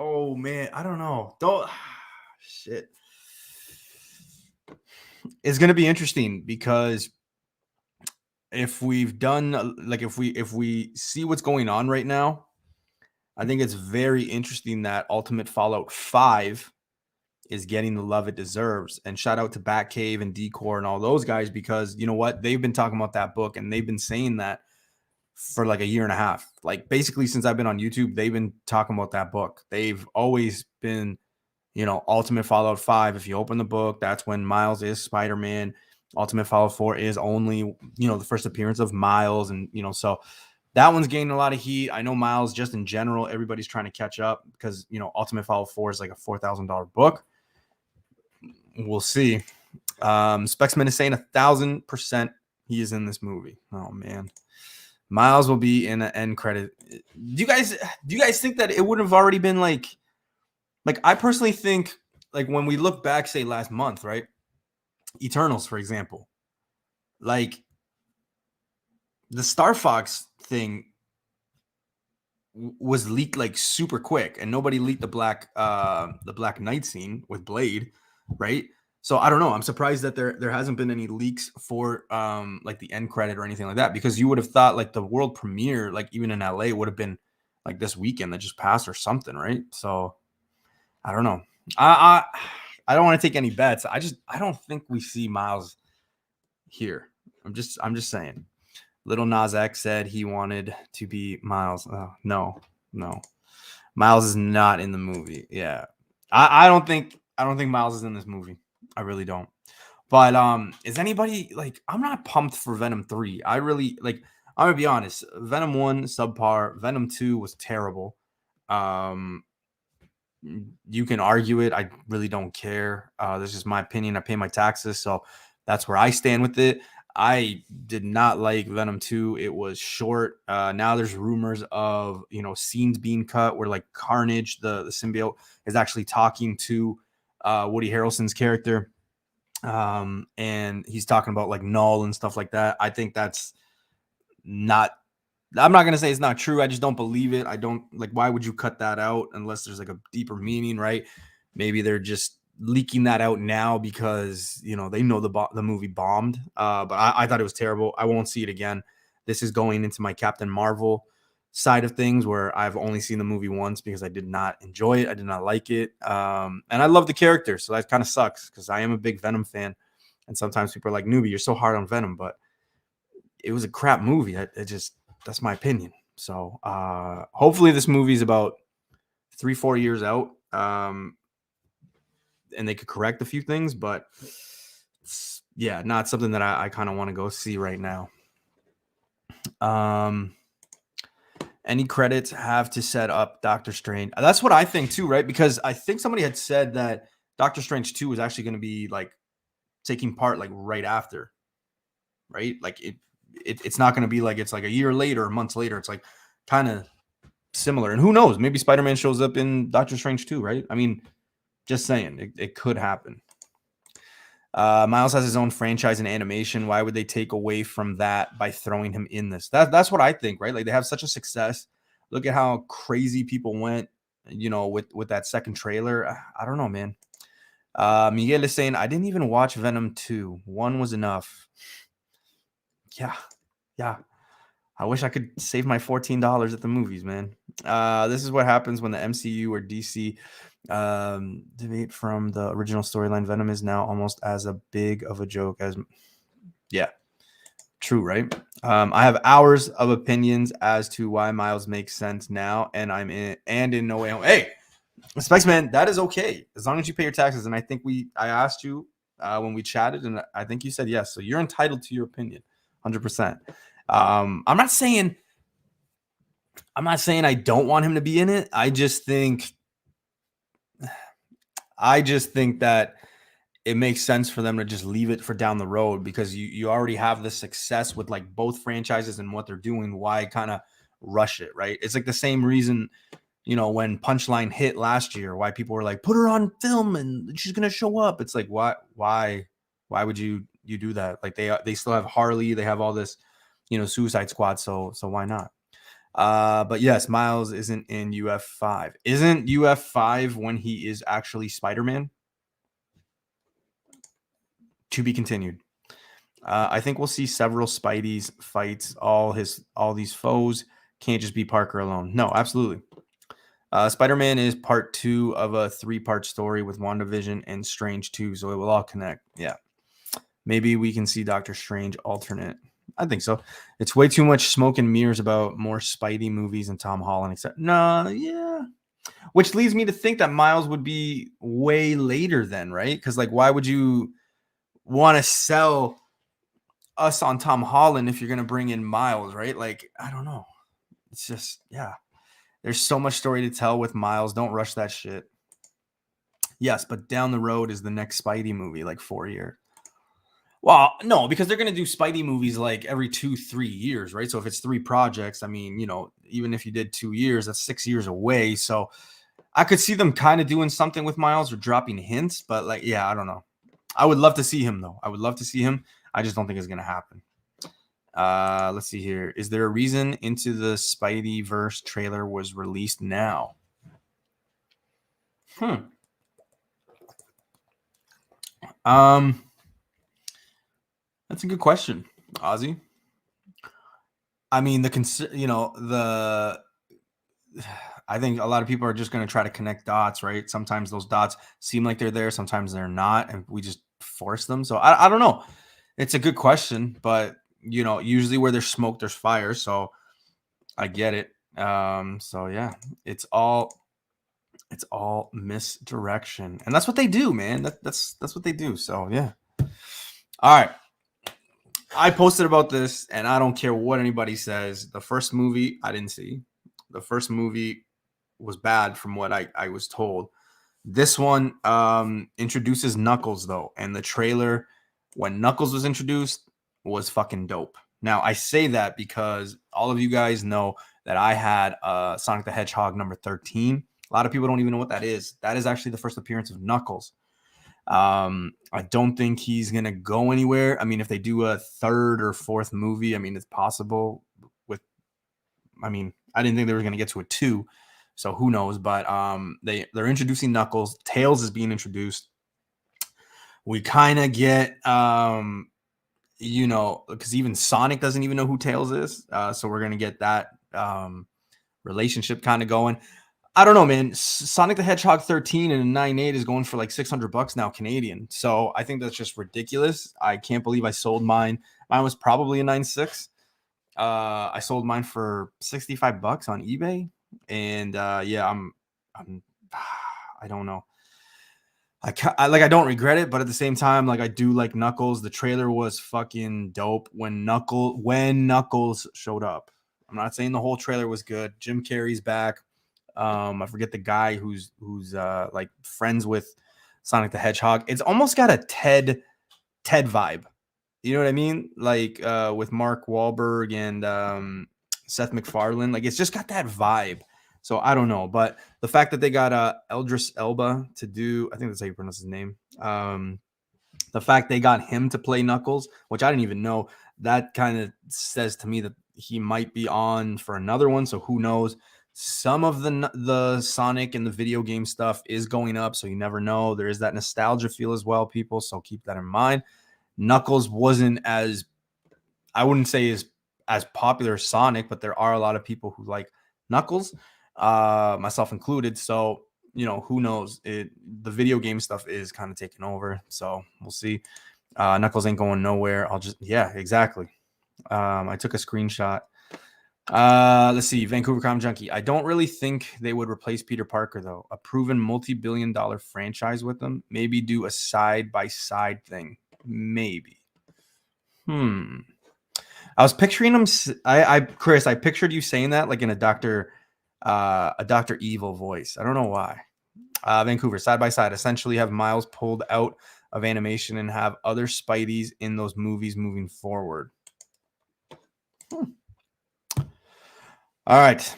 Oh man, I don't know. Don't shit. It's gonna be interesting because if we've done like if we see what's going on right now, I think it's very interesting that Ultimate Fallout 5 is getting the love it deserves. And shout out to Batcave and Decor and all those guys, because you know what? They've been talking about that book and they've been saying that for like a year and a half. Like basically since I've been on YouTube, they've been talking about that book. They've always been, you know, Ultimate Fallout 5. If you open the book, that's when Miles is Spider-Man. Ultimate Fallout 4 is only, you know, the first appearance of Miles. And, you know, so that one's gaining a lot of heat. I know Miles, just in general, everybody's trying to catch up because, you know, Ultimate Fallout 4 is like a $4,000 book. We'll see. Specsman is saying 1,000% he is in this movie. Oh, man. Miles will be in an end credit. Do you guys think that it would have already been like I personally think like when we look back, say last month, right? Eternals, for example, like the Star Fox thing was leaked like super quick, and nobody leaked the Black Knight scene with Blade, right? So I don't know. I'm surprised that there hasn't been any leaks for like the end credit or anything like that, because you would have thought like the world premiere, like even in LA, would have been like this weekend that just passed or something, right? So I don't know. I don't want to take any bets. I don't think we see Miles here. I'm just saying. Little Nas X said he wanted to be Miles. Oh, no. Miles is not in the movie. Yeah. I don't think Miles is in this movie. I really don't. But is anybody like, I'm not pumped for Venom 3. I really like, I'm gonna be honest. Venom 1 subpar, Venom 2 was terrible. You can argue it. I really don't care. This is my opinion. I pay my taxes, so that's where I stand with it. I did not like Venom 2. It was short. Now there's rumors of, scenes being cut where like Carnage, the symbiote, is actually talking to Woody Harrelson's character. And he's talking about like Null and stuff like that. I think that's not, I'm not going to say it's not true. I just don't believe it. I don't like, why would you cut that out unless there's like a deeper meaning, right? Maybe they're just leaking that out now because, they know the movie bombed. But I thought it was terrible. I won't see it again. This is going into my Captain Marvel side of things, where I've only seen the movie once because I did not enjoy it. I did not like it. And I love the character. So that kind of sucks because I am a big Venom fan. And sometimes people are like, Newbie, you're so hard on Venom, but it was a crap movie. That's my opinion. So hopefully this movie is about 3-4 years out, and they could correct a few things, but it's, not something that I kind of want to go see right now. Any credits have to set up Doctor Strange. That's what I think too, right? Because I think somebody had said that Doctor Strange 2 was actually going to be like taking part like right after, right? Like it's not going to be like it's like a year later or months later. It's like kind of similar. And who knows? Maybe Spider-Man shows up in Doctor Strange 2, right? I mean, just saying, it could happen. Miles has his own franchise in animation. Why would they take away from that by throwing him in this? That's what I think, right? Like they have such a success. Look at how crazy people went, with that second trailer. I don't know, man. Miguel is saying, I didn't even watch Venom 2. 1 was enough. Yeah. I wish I could save my $14 at the movies, man. This is what happens when the MCU or DC debate from the original storyline. Venom is now almost as a big of a joke as, true, right? I have hours of opinions as to why Miles makes sense now, and I'm in No Way Home. Hey, Specs, man, that is okay as long as you pay your taxes. And I think I asked you when we chatted, and I think you said yes. So you're entitled to your opinion, 100%. I'm not saying I don't want him to be in it. I just think that it makes sense for them to just leave it for down the road, because you already have the success with like both franchises and what they're doing. Why kind of rush it, right? It's like the same reason, when Punchline hit last year, why people were like, put her on film and she's going to show up. It's like, why would you do that? Like they still have Harley. They have all this, Suicide Squad. So why not? But yes, Miles isn't in UF5. Isn't UF5 when he is actually Spider-Man? To be continued. I think we'll see several Spidey's fights. All these foes can't just be Parker alone. No, absolutely. Spider-Man is part 2 of a 3-part story with WandaVision and Strange 2, so it will all connect. Yeah. Maybe we can see Doctor Strange alternate. I think so. It's way too much smoke and mirrors about more Spidey movies and Tom Holland. Yeah. Which leads me to think that Miles would be way later then, right? Because like, why would you want to sell us on Tom Holland if you're going to bring in Miles, right? Like, I don't know. It's just, there's so much story to tell with Miles. Don't rush that shit. Yes, but down the road is the next Spidey movie, like 4 years. Well, no, because they're gonna do Spidey movies like every 2, 3 years, right? So if it's 3 projects, I mean, even if you did 2 years, that's 6 years away. So I could see them kind of doing something with Miles or dropping hints, but like, yeah, I don't know. I would love to see him though. I would love to see him. I just don't think it's gonna happen. Let's see here. Is there a reason Into the Spidey Verse trailer was released now? Hmm. Um, that's a good question, Ozzy. I mean, I think a lot of people are just going to try to connect dots, right? Sometimes those dots seem like they're there, sometimes they're not, and we just force them. So I don't know. It's a good question, but usually where there's smoke, there's fire. So I get it. So yeah, it's all misdirection, and that's what they do, man. That's what they do. So yeah. All right. I posted about this, and I don't care what anybody says. The first movie I didn't see. The first movie was bad from what I was told. This one introduces Knuckles though, and the trailer when Knuckles was introduced was fucking dope. Now I say that because all of you guys know that I had Sonic the Hedgehog number 13. A lot of people don't even know what that is. That is actually the first appearance of Knuckles. I don't think he's gonna go anywhere. I mean, if they do a third or fourth movie, I mean, it's possible. I didn't think they were gonna get to a 2, so who knows? But they're introducing Knuckles. Tails is being introduced. We kind of get because even Sonic doesn't even know who Tails is. So we're gonna get that relationship kind of going. I don't know, man. Sonic the Hedgehog 13 and a 9.8 is going for like $600 now Canadian. So I think that's just ridiculous. I can't believe I sold mine. Mine was probably a 9.6. I sold mine for $65 on eBay, and yeah, I'm I don't know. I don't regret it, but at the same time, like I do like Knuckles. The trailer was fucking dope when Knuckles showed up. I'm not saying the whole trailer was good. Jim Carrey's back. I forget the guy who's like friends with Sonic the Hedgehog. It's almost got a Ted vibe. You know what I mean? Like with Mark Wahlberg and Seth MacFarlane. Like it's just got that vibe. So I don't know, but the fact that they got Eldris Elba to do, I think that's how you pronounce his name. The fact they got him to play Knuckles, which I didn't even know, that kind of says to me that he might be on for another one. So who knows? Some of the Sonic and the video game stuff is going up, so you never know. There is that nostalgia feel as well, people. So keep that in mind. Knuckles wasn't as, I wouldn't say as popular as Sonic, but there are a lot of people who like Knuckles, myself included. So who knows? The video game stuff is kind of taking over. So we'll see. Knuckles ain't going nowhere. Yeah, exactly. I took a screenshot. Let's see. Vancouver Comic Junkie. I don't really think they would replace Peter Parker though. A proven multi-billion-dollar franchise with them. Maybe do a side-by-side thing. Maybe. I was picturing him. Chris, I pictured you saying that like in a Dr. Evil voice. I don't know why. Vancouver, side by side, essentially have Miles pulled out of animation and have other Spideys in those movies moving forward. All right.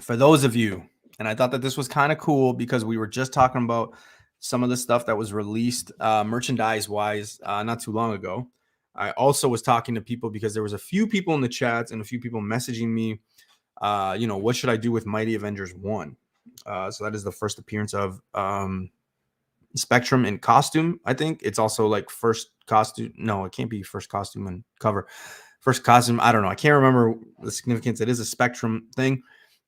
For those of you, and I thought that this was kind of cool because we were just talking about some of the stuff that was released merchandise-wise not too long ago. I also was talking to people because there was a few people in the chats and a few people messaging me, what should I do with Mighty Avengers 1? So that is the first appearance of Spectrum in costume. I think it's also like first costume. No, it can't be first costume and cover. First costume. I don't know. I can't remember the significance. It is a Spectrum thing.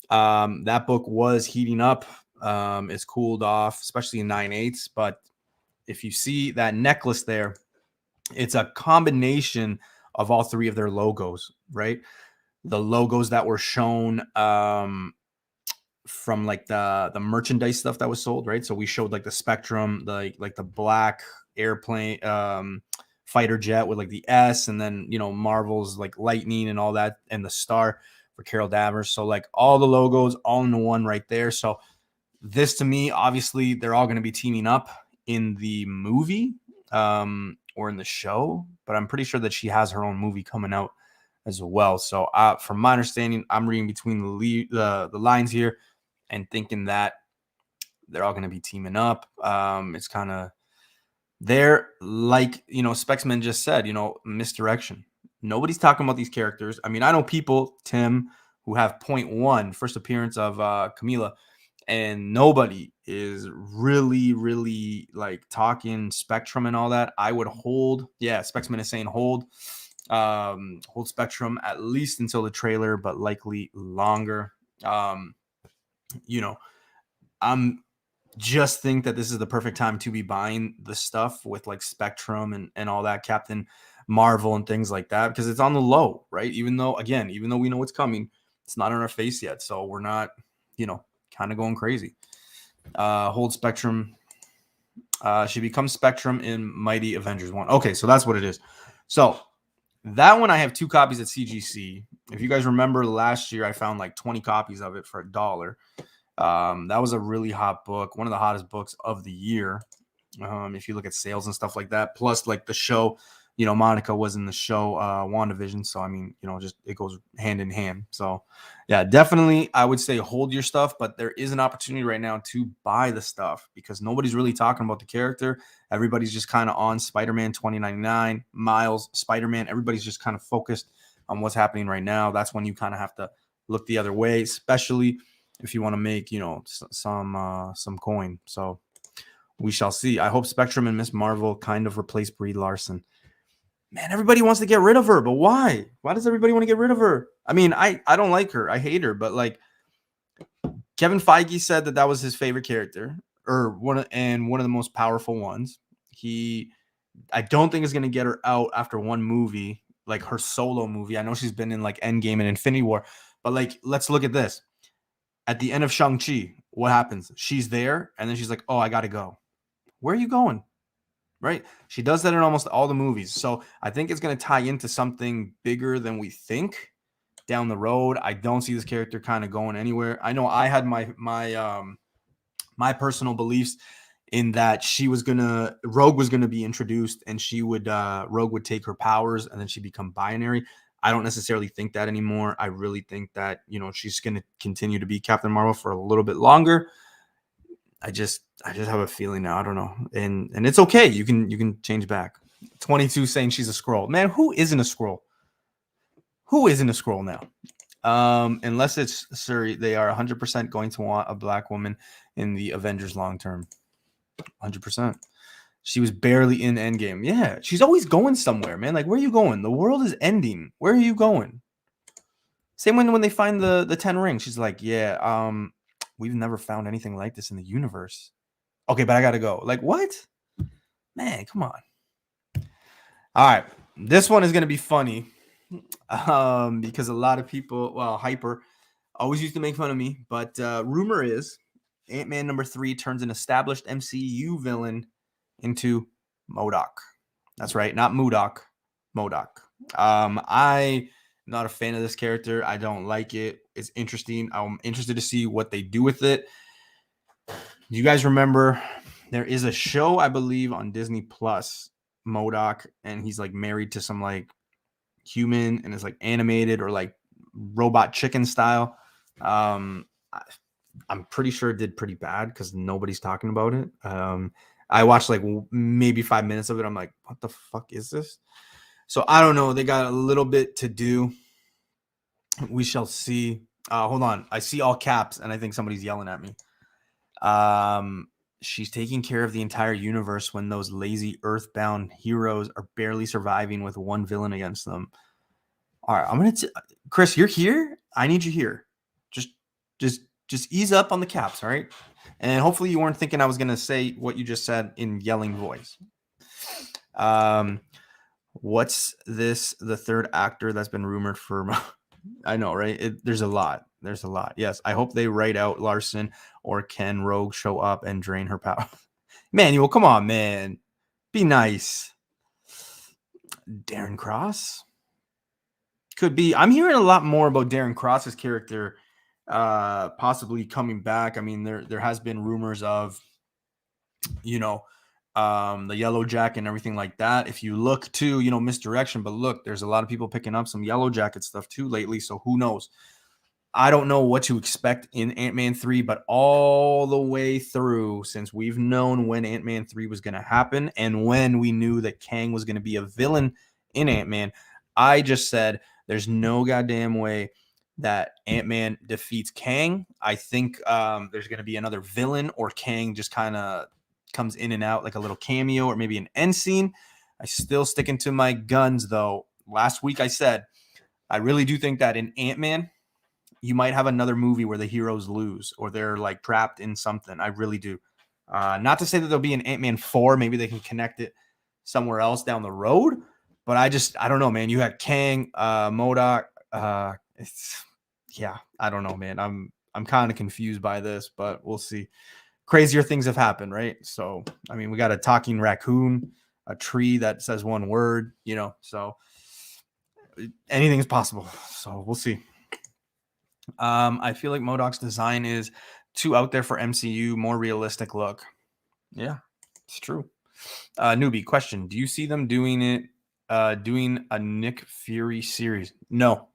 That book was heating up. It's cooled off, especially in 9/8. But if you see that necklace there, it's a combination of all three of their logos, right? The logos that were shown from like the merchandise stuff that was sold, right? So we showed like the Spectrum, like the black airplane fighter jet with like the S, and then Marvel's like lightning and all that, and the star for Carol Danvers. So like all the logos all in the one right there. So this to me, obviously they're all going to be teaming up in the movie, or in the show, but I'm pretty sure that she has her own movie coming out as well. So from my understanding, I'm reading between the lines here and thinking that they're all going to be teaming up. It's kind of they're like, Specsman just said, misdirection. Nobody's talking about these characters. I mean, I know people, Tim, who have first appearance of Camila, and nobody is really like talking Spectrum and all that. I would hold, Specsman is saying hold Spectrum at least until the trailer, but likely longer. I'm just think that this is the perfect time to be buying the stuff with like Spectrum and all that, Captain Marvel and things like that, because it's on the low, right? Even though we know it's coming, it's not on our face yet. So we're not, kind of going crazy. Hold Spectrum. She becomes Spectrum in Mighty Avengers 1. Okay, so that's what it is. So that one I have 2 copies at CGC. If you guys remember last year, I found like 20 copies of it for $1. That was a really hot book, one of the hottest books of the year. If you look at sales and stuff like that, plus like the show, Monica was in the show WandaVision. So, I mean, just it goes hand in hand. So, yeah, definitely I would say hold your stuff, but there is an opportunity right now to buy the stuff because nobody's really talking about the character. Everybody's just kind of on Spider-Man 2099, Miles, Spider-Man. Everybody's just kind of focused on what's happening right now. That's when you kind of have to look the other way, especially if you want to make, some coin. So we shall see. I hope Spectrum and Miss Marvel kind of replace Brie Larson. Man, everybody wants to get rid of her, but why? Why does everybody want to get rid of her? I mean, I don't like her. I hate her, but like Kevin Feige said that was his favorite character or one of the most powerful ones. I don't think is going to get her out after one movie, like her solo movie. I know she's been in like Endgame and Infinity War, but like, let's look at this. At the end of Shang-Chi, what happens? She's there, and then she's like, oh, I got to go. Where are you going? Right? She does that in almost all the movies. So I think it's going to tie into something bigger than we think down the road. I don't see this character kind of going anywhere. I know I had my personal beliefs in that Rogue was gonna be introduced, and Rogue would take her powers, and then she'd become binary. I don't necessarily think that anymore. I really think that, she's going to continue to be Captain Marvel for a little bit longer. I just have a feeling now. I don't know. And it's okay. You can change back. 22 saying she's a Skrull. Man, who isn't a Skrull? Who isn't a Skrull now? Unless it's Suri, they are 100% going to want a black woman in the Avengers long term. 100%. She was barely in Endgame. Yeah, she's always going somewhere, man. Like, where are you going? The world is ending. Where are you going? Same when they find the 10 rings. She's like, yeah, we've never found anything like this in the universe. Okay, but I gotta go. Like, what? Man, come on. All right, this one is gonna be funny, because a lot of people, Hyper, always used to make fun of me. But rumor is Ant-Man #3 turns an established MCU villain into MODOK. That's right, not MODOK, MODOK. I'm not a fan of this character. I don't like it. It's interesting. I'm interested to see what they do with it. You guys remember there is a show, I believe, on Disney Plus, MODOK, and he's like married to some like human, and it's like animated or like robot chicken style. I'm pretty sure it did pretty bad because nobody's talking about it. I watched like maybe 5 minutes of it. I'm like, what the fuck is this? So I don't know. They got a little bit to do. We shall see. Hold on. I see all caps, and I think somebody's yelling at me. She's taking care of the entire universe when those lazy earthbound heroes are barely surviving with one villain against them. All right, I'm Chris, you're here. I need you here. Just ease up on the caps, all right? And hopefully you weren't thinking I was gonna say what you just said in yelling voice. What's this? The third actor that's been rumored for? I know, right? There's a lot. There's a lot. Yes, I hope they write out Larson or can Rogue show up and drain her power. Manuel, come on, man. Be nice. Darren Cross? Could be. I'm hearing a lot more about Darren Cross's character possibly coming back. I mean, there has been rumors of, the Yellow Jacket and everything like that. If you look to, misdirection, but look, there's a lot of people picking up some Yellow Jacket stuff too lately. So who knows? I don't know what to expect in Ant-Man 3, but all the way through, since we've known when Ant-Man 3 was going to happen and when we knew that Kang was going to be a villain in Ant-Man, I just said there's no goddamn way that Ant-Man defeats Kang. I think there's going to be another villain, or Kang just kind of comes in and out like a little cameo or maybe an end scene. I still sticking to my guns, though. Last week I said I really do think that in Ant-Man, you might have another movie where the heroes lose or they're like trapped in something. I really do. Not to say that there'll be an Ant-Man 4. Maybe they can connect it somewhere else down the road. But I don't know, man. You had Kang, MODOK. I don't know, man. I'm kind of confused by this, but we'll see. Crazier things have happened, right? So, I mean, we got a talking raccoon, a tree that says one word, so anything is possible. So we'll see. I feel like MODOK's design is too out there for MCU, more realistic look. Yeah, it's true. Newbie, question. Do you see them doing a Nick Fury series? No.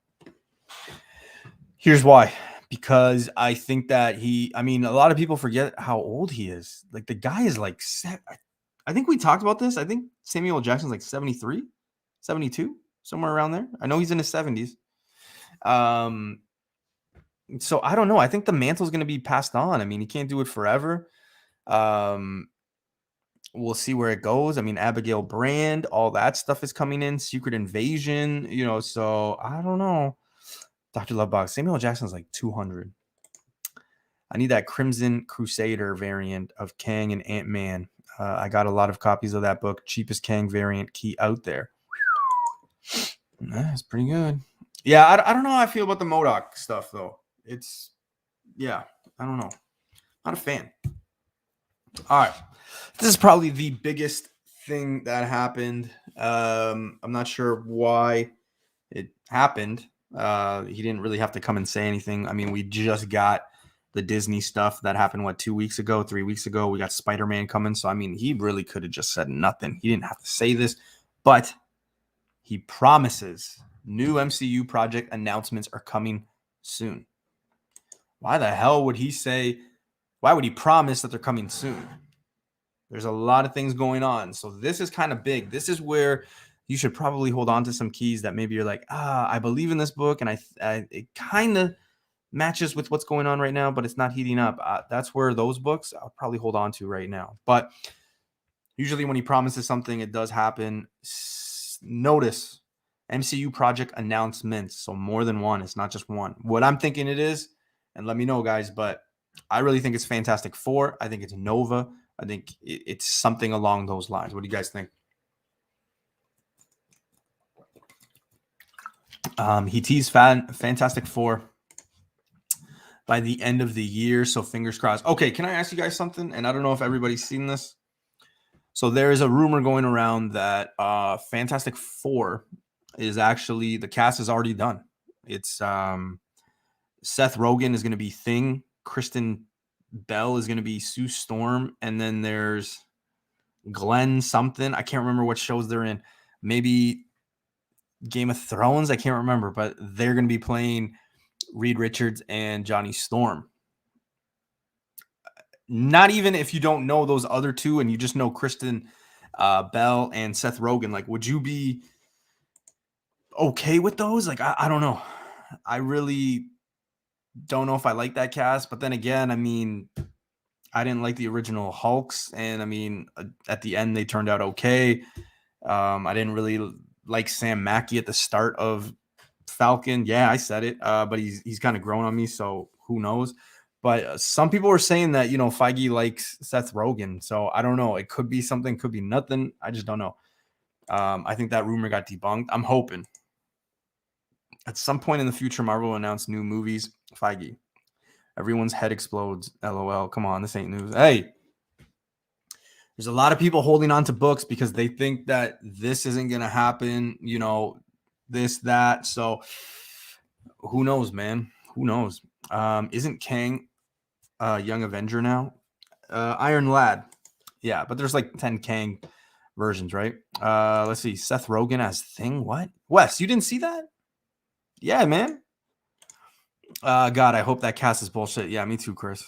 Here's why. Because I think that a lot of people forget how old he is. Like, the guy is like, I think we talked about this. I think Samuel L. Jackson's like 73, 72, somewhere around there. I know he's in his 70s. So I don't know. I think the mantle is going to be passed on. I mean, he can't do it forever. We'll see where it goes. I mean, Abigail Brand, all that stuff is coming in. Secret Invasion, so I don't know. Dr. Lovebox, Samuel L. Jackson's like 200. I need that Crimson Crusader variant of Kang and Ant-Man. I got a lot of copies of that book. Cheapest Kang variant key out there. That's pretty good. Yeah, I don't know how I feel about the MODOK stuff, though. I don't know. Not a fan. All right. This is probably the biggest thing that happened. I'm not sure why it happened. He didn't really have to come and say anything. I mean, we just got the Disney stuff that happened, 2 weeks ago, 3 weeks ago. We got Spider-Man coming. So, I mean, he really could have just said nothing. He didn't have to say this, but he promises new MCU project announcements are coming soon. Why the hell would he say, why would he promise that they're coming soon? There's a lot of things going on. So this is kind of big. This is where you should probably hold on to some keys that maybe you're like, I believe in this book and it kind of matches with what's going on right now, but it's not heating up. That's where those books I'll probably hold on to right now. But usually when he promises something, it does happen. Notice MCU project announcements. So more than one. It's not just one. What I'm thinking it is, and let me know, guys, but I really think it's Fantastic Four. I think it's Nova. I think it's something along those lines. What do you guys think? He teased Fantastic Four by the end of the year, so fingers crossed. Okay, can I ask you guys something? And I don't know if everybody's seen this. So there is a rumor going around that Fantastic Four is actually, the cast is already done. It's Seth Rogen is going to be Thing. Kristen Bell is going to be Sue Storm. And then there's Glenn something. I can't remember what shows they're in. Maybe Game of Thrones. I can't remember. But they're going to be playing Reed Richards and Johnny Storm. Not even if you don't know those other two and you just know Kristen Bell and Seth Rogen. Like, would you be okay with those? Like, I don't know. I really don't know if I like that cast, but then again, I mean, I didn't like the original Hulks, and I mean, at the end they turned out okay. I didn't really like Sam Mackie at the start of Falcon. Yeah, I said it, but he's kind of grown on me, so who knows? But some people were saying that Feige likes Seth Rogen, so I don't know. It could be something, could be nothing. I just don't know. I think that rumor got debunked. I'm hoping. At some point in the future, Marvel will announce new movies. Feige. Everyone's head explodes. LOL. Come on, this ain't news. Hey, there's a lot of people holding on to books because they think that this isn't going to happen, this, that. So who knows, man? Who knows? Isn't Kang a young Avenger now? Iron Lad. Yeah, but there's like 10 Kang versions, right? Let's see. Seth Rogen as Thing. What? Wes, you didn't see that? Yeah, man. God, I hope that cast is bullshit. Yeah, me too, Chris.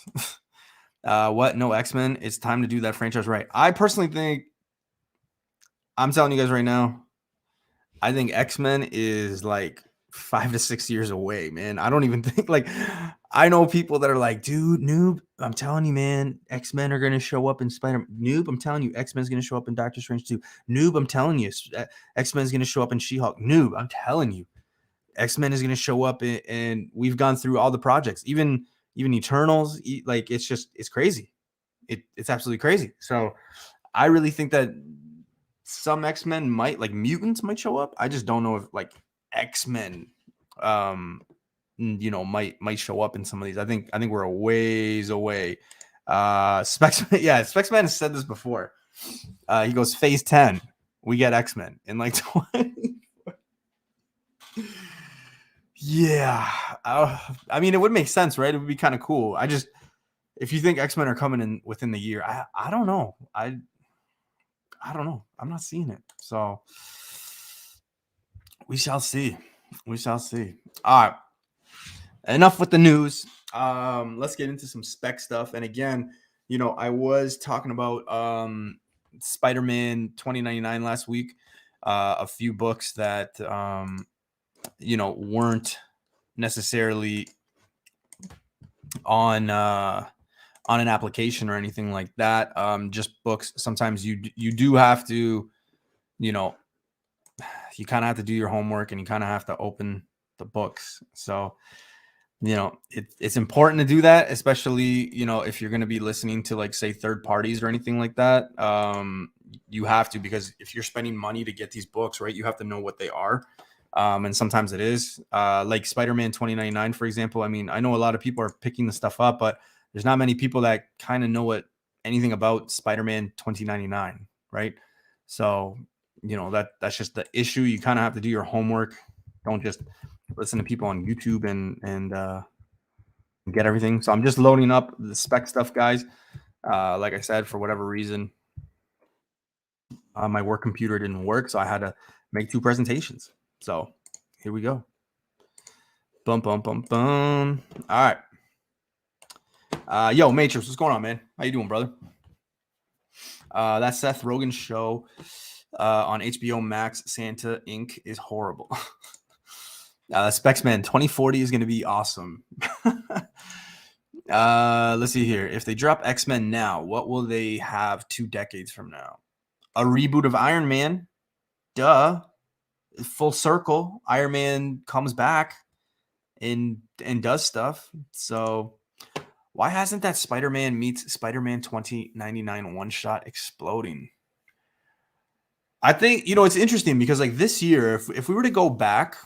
What? No X-Men. It's time to do that franchise right. I personally think, I'm telling you guys right now, I think X-Men is like 5 to 6 years away, man. I don't even think like, I know people that are like, dude, Noob, I'm telling you, man, X-Men are gonna show up in Spider. Noob, I'm telling you, X-Men's gonna show up in Doctor Strange 2. Noob, I'm telling you, X-Men's gonna show up in She-Hulk. Noob, I'm telling you, X-Men is gonna show up and we've gone through all the projects, even Eternals. Like it's crazy. It's absolutely crazy. So I really think that some X-Men might, like mutants might show up. I just don't know if like X-Men might show up in some of these. I think we're a ways away. Specsman, yeah, Specsman has said this before. He goes, phase 10, we get X-Men in like 20. Yeah. I mean, it would make sense, right? It would be kind of cool. If you think X-Men are coming in within the year, I don't know. I don't know. I'm not seeing it. So we shall see. We shall see. All right. Enough with the news. Let's get into some spec stuff. And again, I was talking about Spider-Man 2099 last week. A few books that weren't necessarily on an application or anything like that. Just books. Sometimes you do have to, you kind of have to do your homework and you kind of have to open the books. So, it's important to do that, especially, if you're going to be listening to like, say, third parties or anything like that. You have to, because if you're spending money to get these books, right, you have to know what they are. And sometimes it is like Spider-Man 2099, for example. I mean, I know a lot of people are picking the stuff up, but there's not many people that kind of know anything about Spider-Man 2099, right? So, that's just the issue. You kind of have to do your homework. Don't just listen to people on YouTube and get everything. So I'm just loading up the spec stuff, guys. Like I said, for whatever reason, my work computer didn't work, so I had to make 2 presentations. So here we go. Bum, bum, bum, bum. All right. Yo, Matrix, what's going on, man? How you doing, brother? That Seth Rogen show on HBO Max, Santa Inc. is horrible. Specsman 2040 is going to be awesome. Let's see here. If they drop X-Men now, what will they have 2 decades from now? A reboot of Iron Man. Duh. Full circle. Iron Man comes back and does stuff. So why hasn't that Spider-Man meets Spider-Man 2099 one-shot exploding? I think, it's interesting because like this year, if we were to go back,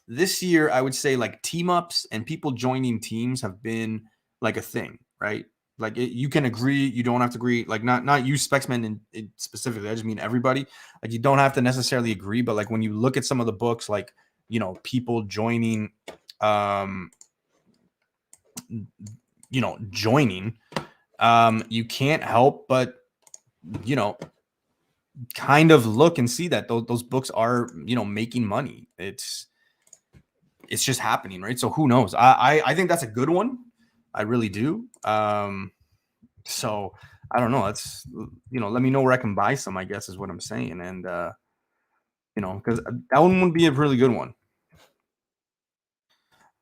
this year, I would say like team ups and people joining teams have been like a thing, right? Like you can agree, you don't have to agree. Like not you Specsmen in specifically. I just mean everybody. Like you don't have to necessarily agree, but like when you look at some of the books, like people joining, joining, you can't help but kind of look and see that those books are making money. It's just happening, right? So who knows? I think that's a good one. I really do. So I don't know. That's let me know where I can buy some, I guess is what I'm saying. And because that one would be a really good one.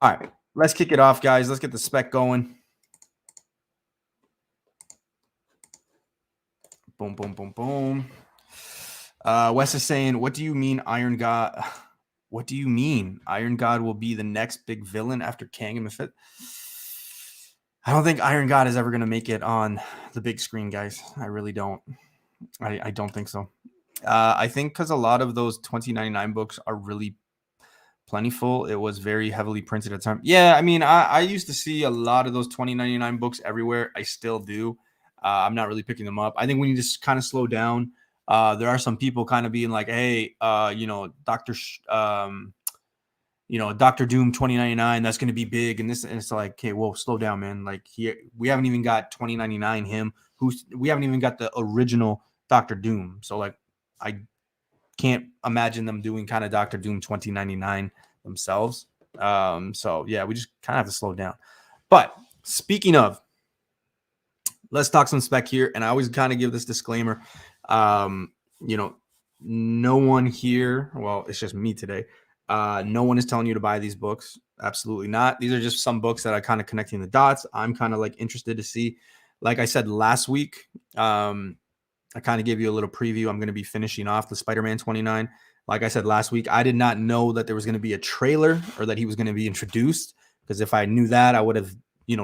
All right, let's kick it off, guys. Let's get the spec going. Boom, boom, boom, boom. Wes is saying, what do you mean Iron God? What do you mean Iron God will be the next big villain after Kang and Mephisto? I don't think Iron God is ever going to make it on the big screen, guys. I really don't. I don't think so. I think because a lot of those 2099 books are really plentiful. It was very heavily printed at the time. Yeah, I mean, I used to see a lot of those 2099 books everywhere. I still do. I'm not really picking them up. I think we need to just kind of slow down. There are some people kind of being like, hey, Dr. Dr. Doom 2099, that's going to be big. And it's like, okay, whoa, slow down, man. Like we haven't even got 2099 him we haven't even got the original Dr. Doom. So like, I can't imagine them doing kind of Dr. Doom 2099 themselves. So yeah, we just kind of have to slow down. But speaking of, let's talk some spec here. And I always kind of give this disclaimer. You know, no one here, well, it's just me today. No one is telling you to buy these books. Absolutely not. These are just some books that are kind of connecting the dots. I'm kind of like interested to see. Like I said last week, I kind of gave you a little preview. I'm going to be finishing off the Spider-Man 29. Like I said last week, I did not know that there was going to be a trailer or that he was going to be introduced, because if I knew that, I would have,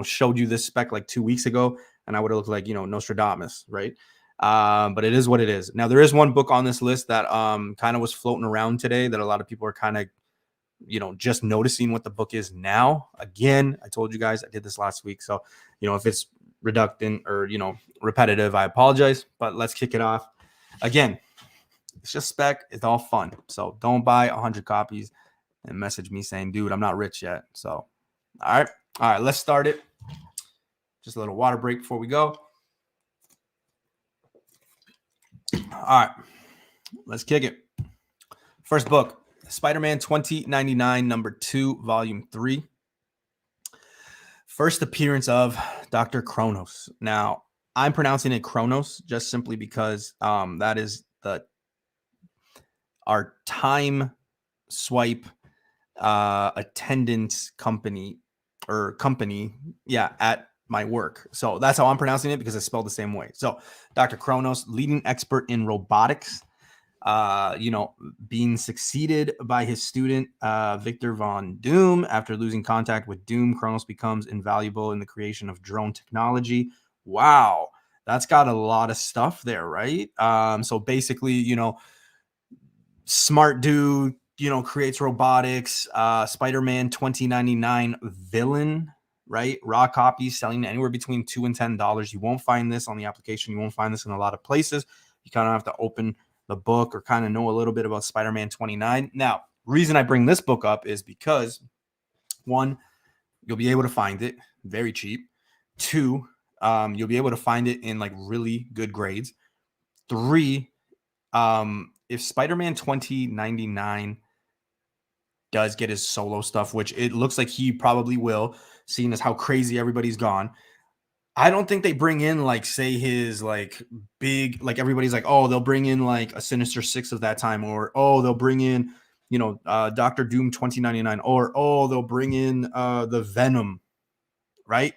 showed you this spec like 2 weeks ago, and I would have looked like, Nostradamus, right? But it is what it is. Now, there is one book on this list that kind of was floating around today that a lot of people are kind of, just noticing what the book is now. Again, I told you guys I did this last week. So, if it's reductant or, repetitive, I apologize, but let's kick it off. Again, it's just spec. It's all fun. So don't buy 100 copies and message me saying, dude, I'm not rich yet. So, all right, let's start it. Just a little water break before we go. All right, let's kick it. First book, Spider-Man 2099, number 2, volume 3. First appearance of Dr. Kronos. Now, I'm pronouncing it Kronos just simply because that is our Tyme swipe attendance company at my work. So that's how I'm pronouncing it, because it's spelled the same way. So Dr. Kronos, leading expert in robotics, being succeeded by his student, Victor Von Doom. After losing contact with Doom, Kronos becomes invaluable in the creation of drone technology. Wow. That's got a lot of stuff there, right? So basically, smart dude, creates robotics, Spider-Man 2099 villain, right? Raw copies selling anywhere between $2 and $10. You won't find this on the application. You won't find this in a lot of places. You kind of have to open the book or kind of know a little bit about Spider-Man 29. Now, reason I bring this book up is because, one, you'll be able to find it very cheap. Two, you'll be able to find it in like really good grades. Three, if Spider-Man 2099 does get his solo stuff, which it looks like he probably will, seeing as how crazy everybody's gone, I don't think they bring in like, say, his like big, like everybody's like, oh, they'll bring in like a Sinister Six of that time, or oh, they'll bring in, Dr. Doom 2099, or oh, they'll bring in the Venom, right?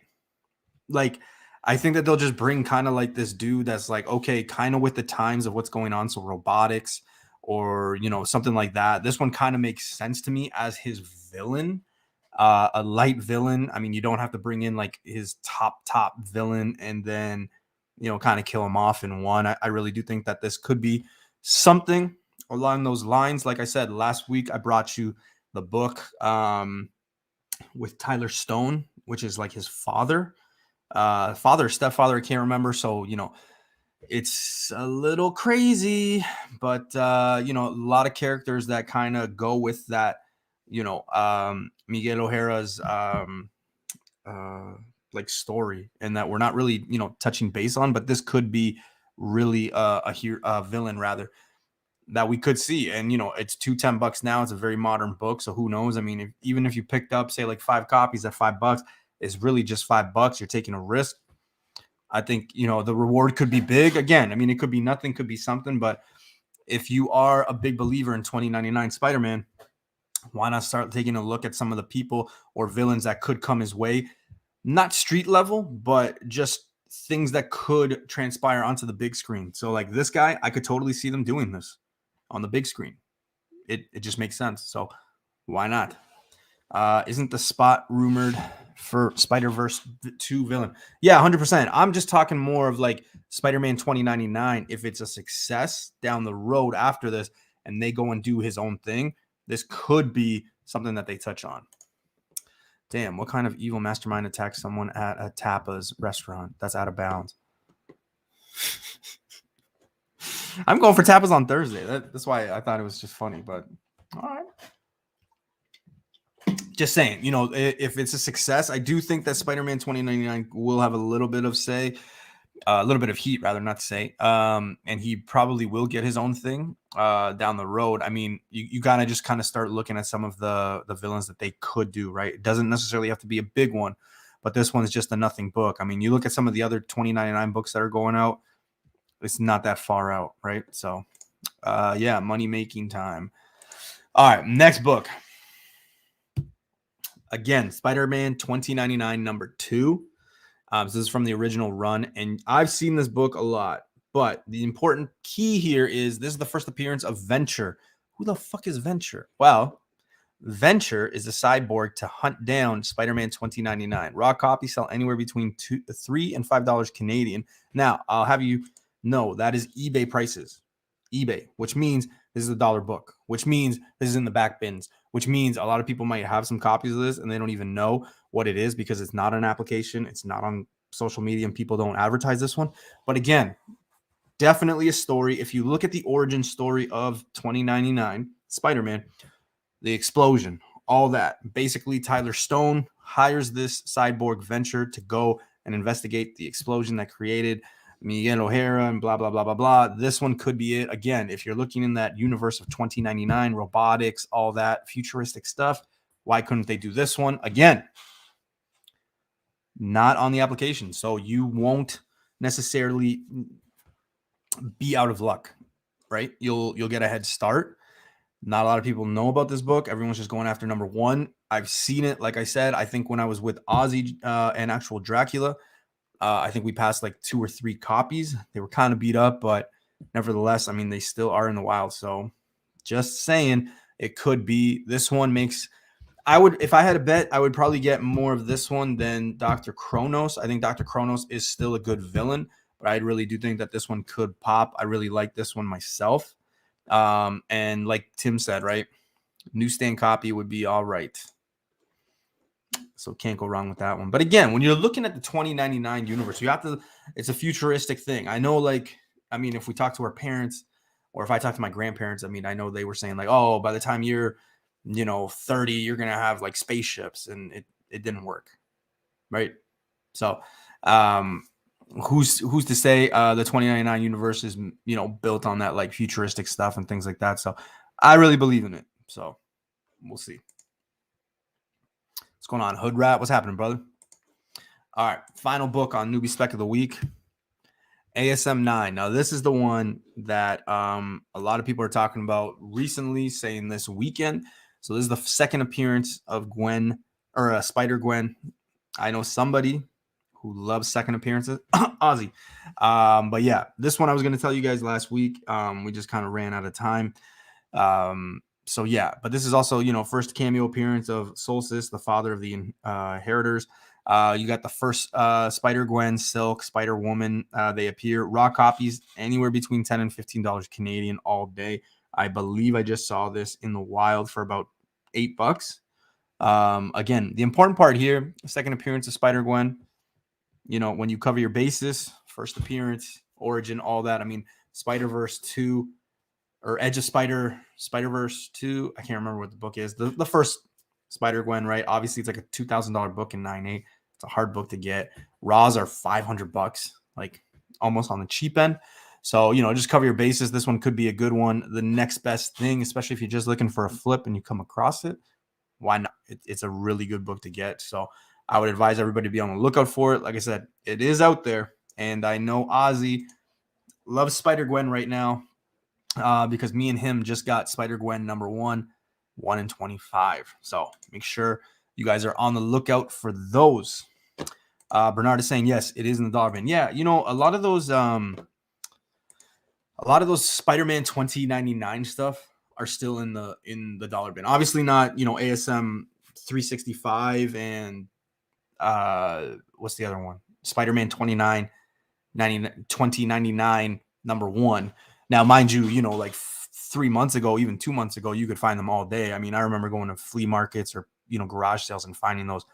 Like, I think that they'll just bring kind of like this dude that's like, okay, kind of with the times of what's going on. So robotics or, something like that. This one kind of makes sense to me as his villain, a light villain. I mean, you don't have to bring in like his top villain and then, kind of kill him off in one. I really do think that this could be something along those lines. Like I said, last week, I brought you the book with Tyler Stone, which is like his father. Stepfather, I can't remember. So, it's a little crazy, but, a lot of characters that kind of go with that, Miguel O'Hara's, like story, and that we're not really, touching base on, but this could be really a villain rather that we could see. And, it's $210 now. It's a very modern book. So who knows? I mean, even if you picked up, say like 5 copies at $5, it's really just $5. You're taking a risk. I think, the reward could be big. Again, I mean, it could be nothing, could be something. But if you are a big believer in 2099 Spider-Man, why not start taking a look at some of the people or villains that could come his way? Not street level, but just things that could transpire onto the big screen. So like this guy, I could totally see them doing this on the big screen. It just makes sense. So why not? Isn't the spot rumored for Spider-Verse 2 villain? Yeah, 100%. I'm just talking more of like Spider-Man 2099. If it's a success down the road after this and they go and do his own thing, this could be something that they touch on. Damn, what kind of evil mastermind attacks someone at a tapas restaurant? That's out of bounds. I'm going for tapas on Thursday. That's why I thought it was just funny, but all right. Just saying, if it's a success, I do think that Spider-Man 2099 will have a little bit of say. a little bit of heat, rather, not to say. And he probably will get his own thing down the road. I mean, you gotta just kind of start looking at some of the villains that they could do, right? It doesn't necessarily have to be a big one, but this one's just a nothing book. I mean, you look at some of the other 2099 books that are going out, it's not that far out, right? So, yeah, money making time. All right, next book. Again, Spider-Man 2099 #2. So this is from the original run, and I've seen this book a lot. But the important key here is this is the first appearance of Venture. Who the fuck is Venture? Well, Venture is a cyborg to hunt down Spider-Man 2099. Raw copies sell anywhere between $3 and $5 Canadian. Now, I'll have you know that is eBay prices. eBay, which means this is a $1 book, which means this is in the back bins, which means a lot of people might have some copies of this and they don't even know what it is because it's not an application. It's not on social media and people don't advertise this one. But again, definitely a story. If you look at the origin story of 2099 Spider-Man, the explosion, all that. Basically, Tyler Stone hires this cyborg Venture to go and investigate the explosion that created Miguel O'Hara and blah, blah, blah, blah, blah. This one could be it. Again, if you're looking in that universe of 2099, robotics, all that futuristic stuff, why couldn't they do this one? Again, not on the application. So you won't necessarily be out of luck, right? You'll get a head start. Not a lot of people know about this book. Everyone's just going after #1. I've seen it. Like I said, I think when I was with Ozzy and actual Dracula, I think we passed like 2 or 3 copies. They were kind of beat up, but nevertheless, I mean, they still are in the wild. So just saying, it could be. This one makes, if I had a bet, I would probably get more of this one than Dr. Kronos. I think Dr. Kronos is still a good villain, but I really do think that this one could pop. I really like this one myself. And like Tim said, right, newsstand copy would be all right. So can't go wrong with that one. But again, when you're looking at the 2099 universe, you have to, it's a futuristic thing. I know, like, I mean, if we talk to our parents or if I talk to my grandparents, I mean, I know they were saying like, oh, by the time you're, 30, you're going to have like spaceships, and it didn't work. Right. So, who's to say the 2099 universe is, built on that like futuristic stuff and things like that. So I really believe in it. So we'll see. What's going on, Hood Rat? What's happening, brother? All right, final book on Newbie Spec of the Week, ASM 9. Now, this is the one that a lot of people are talking about recently, saying this weekend. So this is the second appearance of Gwen, or Spider-Gwen. I know somebody who loves second appearances, Ozzy. But yeah, this one I was going to tell you guys last week. We just kind of ran out of time. So yeah, but this is also, first cameo appearance of Solstice, the father of the inheritors. You got the first Spider-Gwen, Silk, Spider-Woman. They appear. Raw copies anywhere between $10 and $15 Canadian all day. I believe I just saw this in the wild for about $8. Again, the important part here, second appearance of Spider-Gwen. When you cover your bases, first appearance, origin, all that. I mean, Spider-Verse 2 or Edge of Spider-Verse 2. I can't remember what the book is. The first Spider-Gwen, right? Obviously, it's like a $2,000 book in 9.8. It's a hard book to get. Raws are $500, like almost on the cheap end. So, just cover your bases. This one could be a good one. The next best thing, especially if you're just looking for a flip and you come across it, why not? It's a really good book to get. So I would advise everybody to be on the lookout for it. Like I said, it is out there. And I know Ozzy loves Spider-Gwen right now because me and him just got Spider-Gwen #1, 1 in 25. So make sure you guys are on the lookout for those. Bernard is saying, yes, it is in the dollar bin. Yeah, a lot of those Spider-Man 2099 stuff are still in the dollar bin. Obviously not, ASM 365 and what's the other one? Spider-Man 2099 #1. Now, mind you, like 3 months ago, even 2 months ago, you could find them all day. I mean, I remember going to flea markets or, garage sales and finding those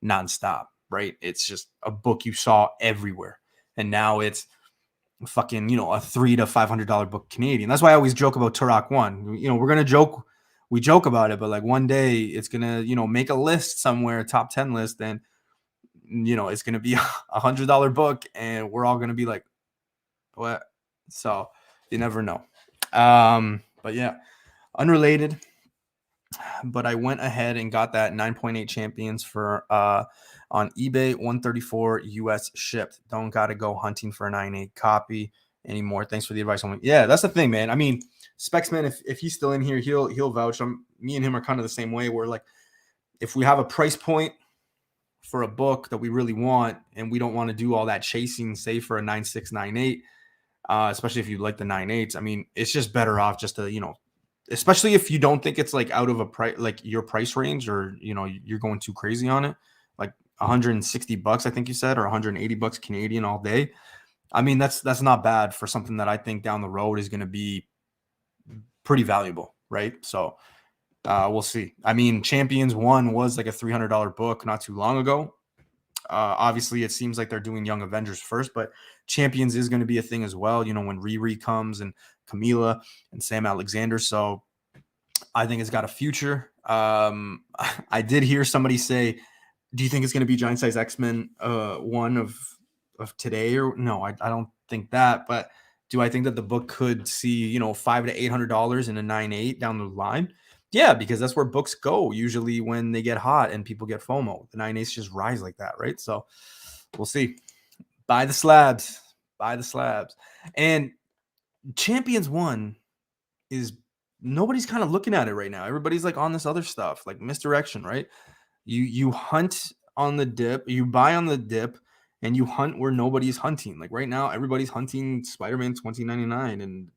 nonstop, right? It's just a book you saw everywhere. And now it's fucking, a $300 to $500 book Canadian. That's why I always joke about Turok 1. We're going to joke. We joke about it, but like one day it's going to, make a list somewhere, a top 10 list. And, it's going to be $100 book and we're all going to be like, what? So you never know. But yeah, unrelated, but I went ahead and got that 9.8 champions for on eBay, 134 US shipped. Don't got to go hunting for a 9.8 copy anymore. Thanks for the advice. Yeah, that's the thing, man. I mean, Specsman, if he's still in here, he'll vouch. Me and him are kind of the same way. Where like, if we have a price point for a book that we really want, and we don't want to do all that chasing, say for a 9.6, 9.8, especially if you like the 9.8s. I mean, it's just better off just to, especially if you don't think it's like out of a price, like your price range, or you're going too crazy on it, like $160, I think you said, or $180 Canadian all day. I mean, that's not bad for something that I think down the road is going to be pretty valuable, right? So we'll see. I mean, Champions 1 was like a $300 book not too long ago. Obviously, it seems like they're doing Young Avengers first, but Champions is going to be a thing as well, when Riri comes and Camila and Sam Alexander. So I think it's got a future. I did hear somebody say, do you think it's going to be Giant Size X-Men 1 of today? Or no, I don't think that. But do I think that the book could see, $500 to $800 in a 9.8 down the line? Yeah, because that's where books go usually when they get hot and people get FOMO. The 9.8s just rise like that, right? So we'll see. Buy the slabs. And Champions 1 is nobody's kind of looking at it right now. Everybody's like on this other stuff, like misdirection, right? You hunt on the dip, you buy on the dip, and you hunt where nobody's hunting. Like right now, everybody's hunting Spider-Man 2099 and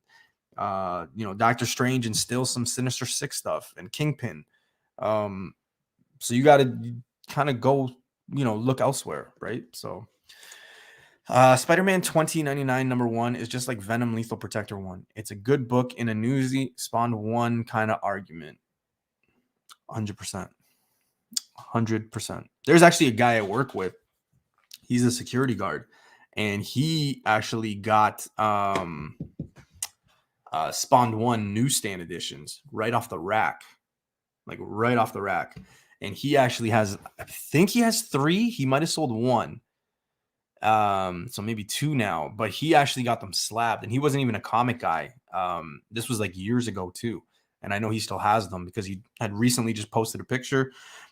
Doctor Strange and still some Sinister Six stuff and Kingpin. So you got to kind of go, look elsewhere, right? So Spider-Man 2099 #1 is just like Venom Lethal Protector 1. It's a good book in a newsy Spawn 1 kind of argument. 100%. There's actually a guy I work with. He's a security guard, and he actually got Spawn 1 newsstand editions right off the rack. And he actually has, I think he has 3. He might have sold 1. So maybe 2 now, but he actually got them slabbed, and he wasn't even a comic guy. This was like years ago too. And I know he still has them because he had recently just posted a picture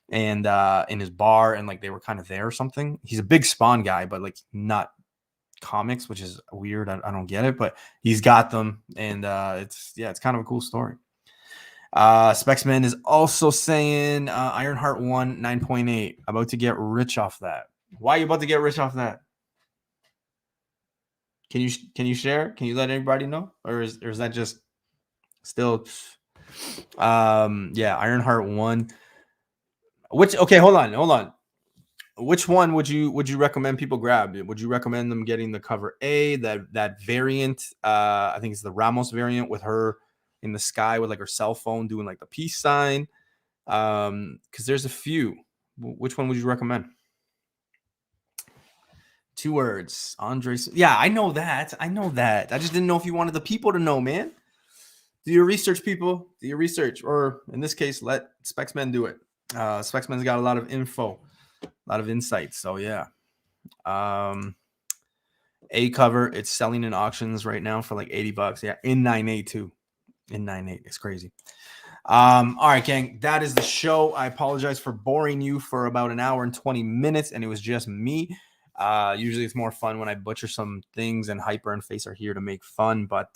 and in his bar, and like they were kind of there or something. He's a big Spawn guy, but like not comics, which is weird. I don't get it, but he's got them, and it's kind of a cool story. Specsman is also saying Ironheart 1 9.8, about to get rich off that. Why are you about to get rich off that? Can you share? Can you let everybody know, or is that just still? Ironheart 1. Hold on. Which one would you recommend people grab? Would you recommend them getting the cover A, that variant? I think it's the Ramos variant with her in the sky with like her cell phone doing like the peace sign. Because there's a few. Which one would you recommend? 2 words. Andres. Yeah, I know that. I just didn't know if you wanted the people to know, man. Do your research, people. Do your research. Or in this case, let Specsman do it. Specsman's got a lot of info, a lot of insights. So yeah. A cover, it's selling in auctions right now for like $80. Yeah, in 9.8 too. In 9.8. It's crazy. All right, gang. That is the show. I apologize for boring you for about an hour and 20 minutes, and it was just me. Usually it's more fun when I butcher some things, and Hyper and Face are here to make fun, but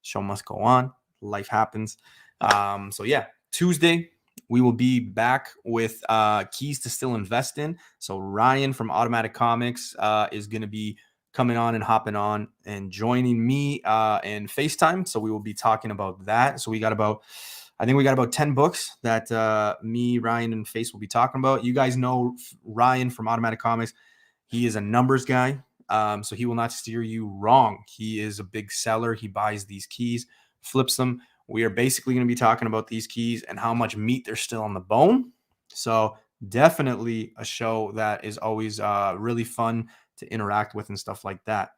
show must go on. Life happens. So yeah, Tuesday we will be back with keys to still invest in. So Ryan from Automatic Comics is going to be coming on and hopping on and joining me in FaceTime. So we will be talking about that. So we got about 10 books that me, Ryan, and Face will be talking about. You guys know Ryan from Automatic Comics. He is a numbers guy, so he will not steer you wrong. He is a big seller. He buys these keys, flips them. We are basically going to be talking about these keys and how much meat there's still on the bone. So definitely a show that is always really fun to interact with and stuff like that.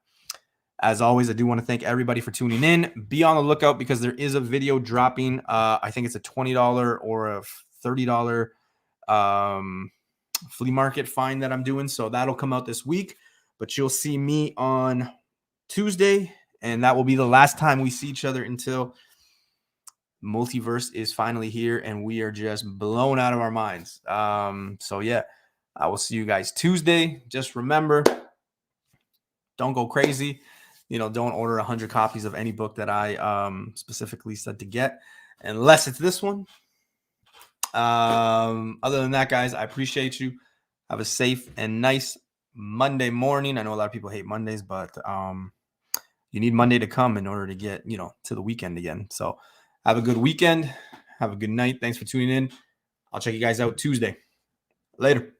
As always, I do want to thank everybody for tuning in. Be on the lookout because there is a video dropping. I think it's a $20 or a $30 flea market find that I'm doing. So that'll come out this week, but you'll see me on Tuesday, and that will be the last time we see each other until multiverse is finally here and we are just blown out of our minds. So yeah, I will see you guys Tuesday. Just remember, don't go crazy. Don't order 100 copies of any book that I specifically said to get, unless it's this one. Other than that, guys, I appreciate you. Have a safe and nice Monday morning. I know a lot of people hate Mondays, but you need Monday to come in order to get, to the weekend again. So have a good weekend. Have a good night. Thanks for tuning in. I'll check you guys out Tuesday. Later.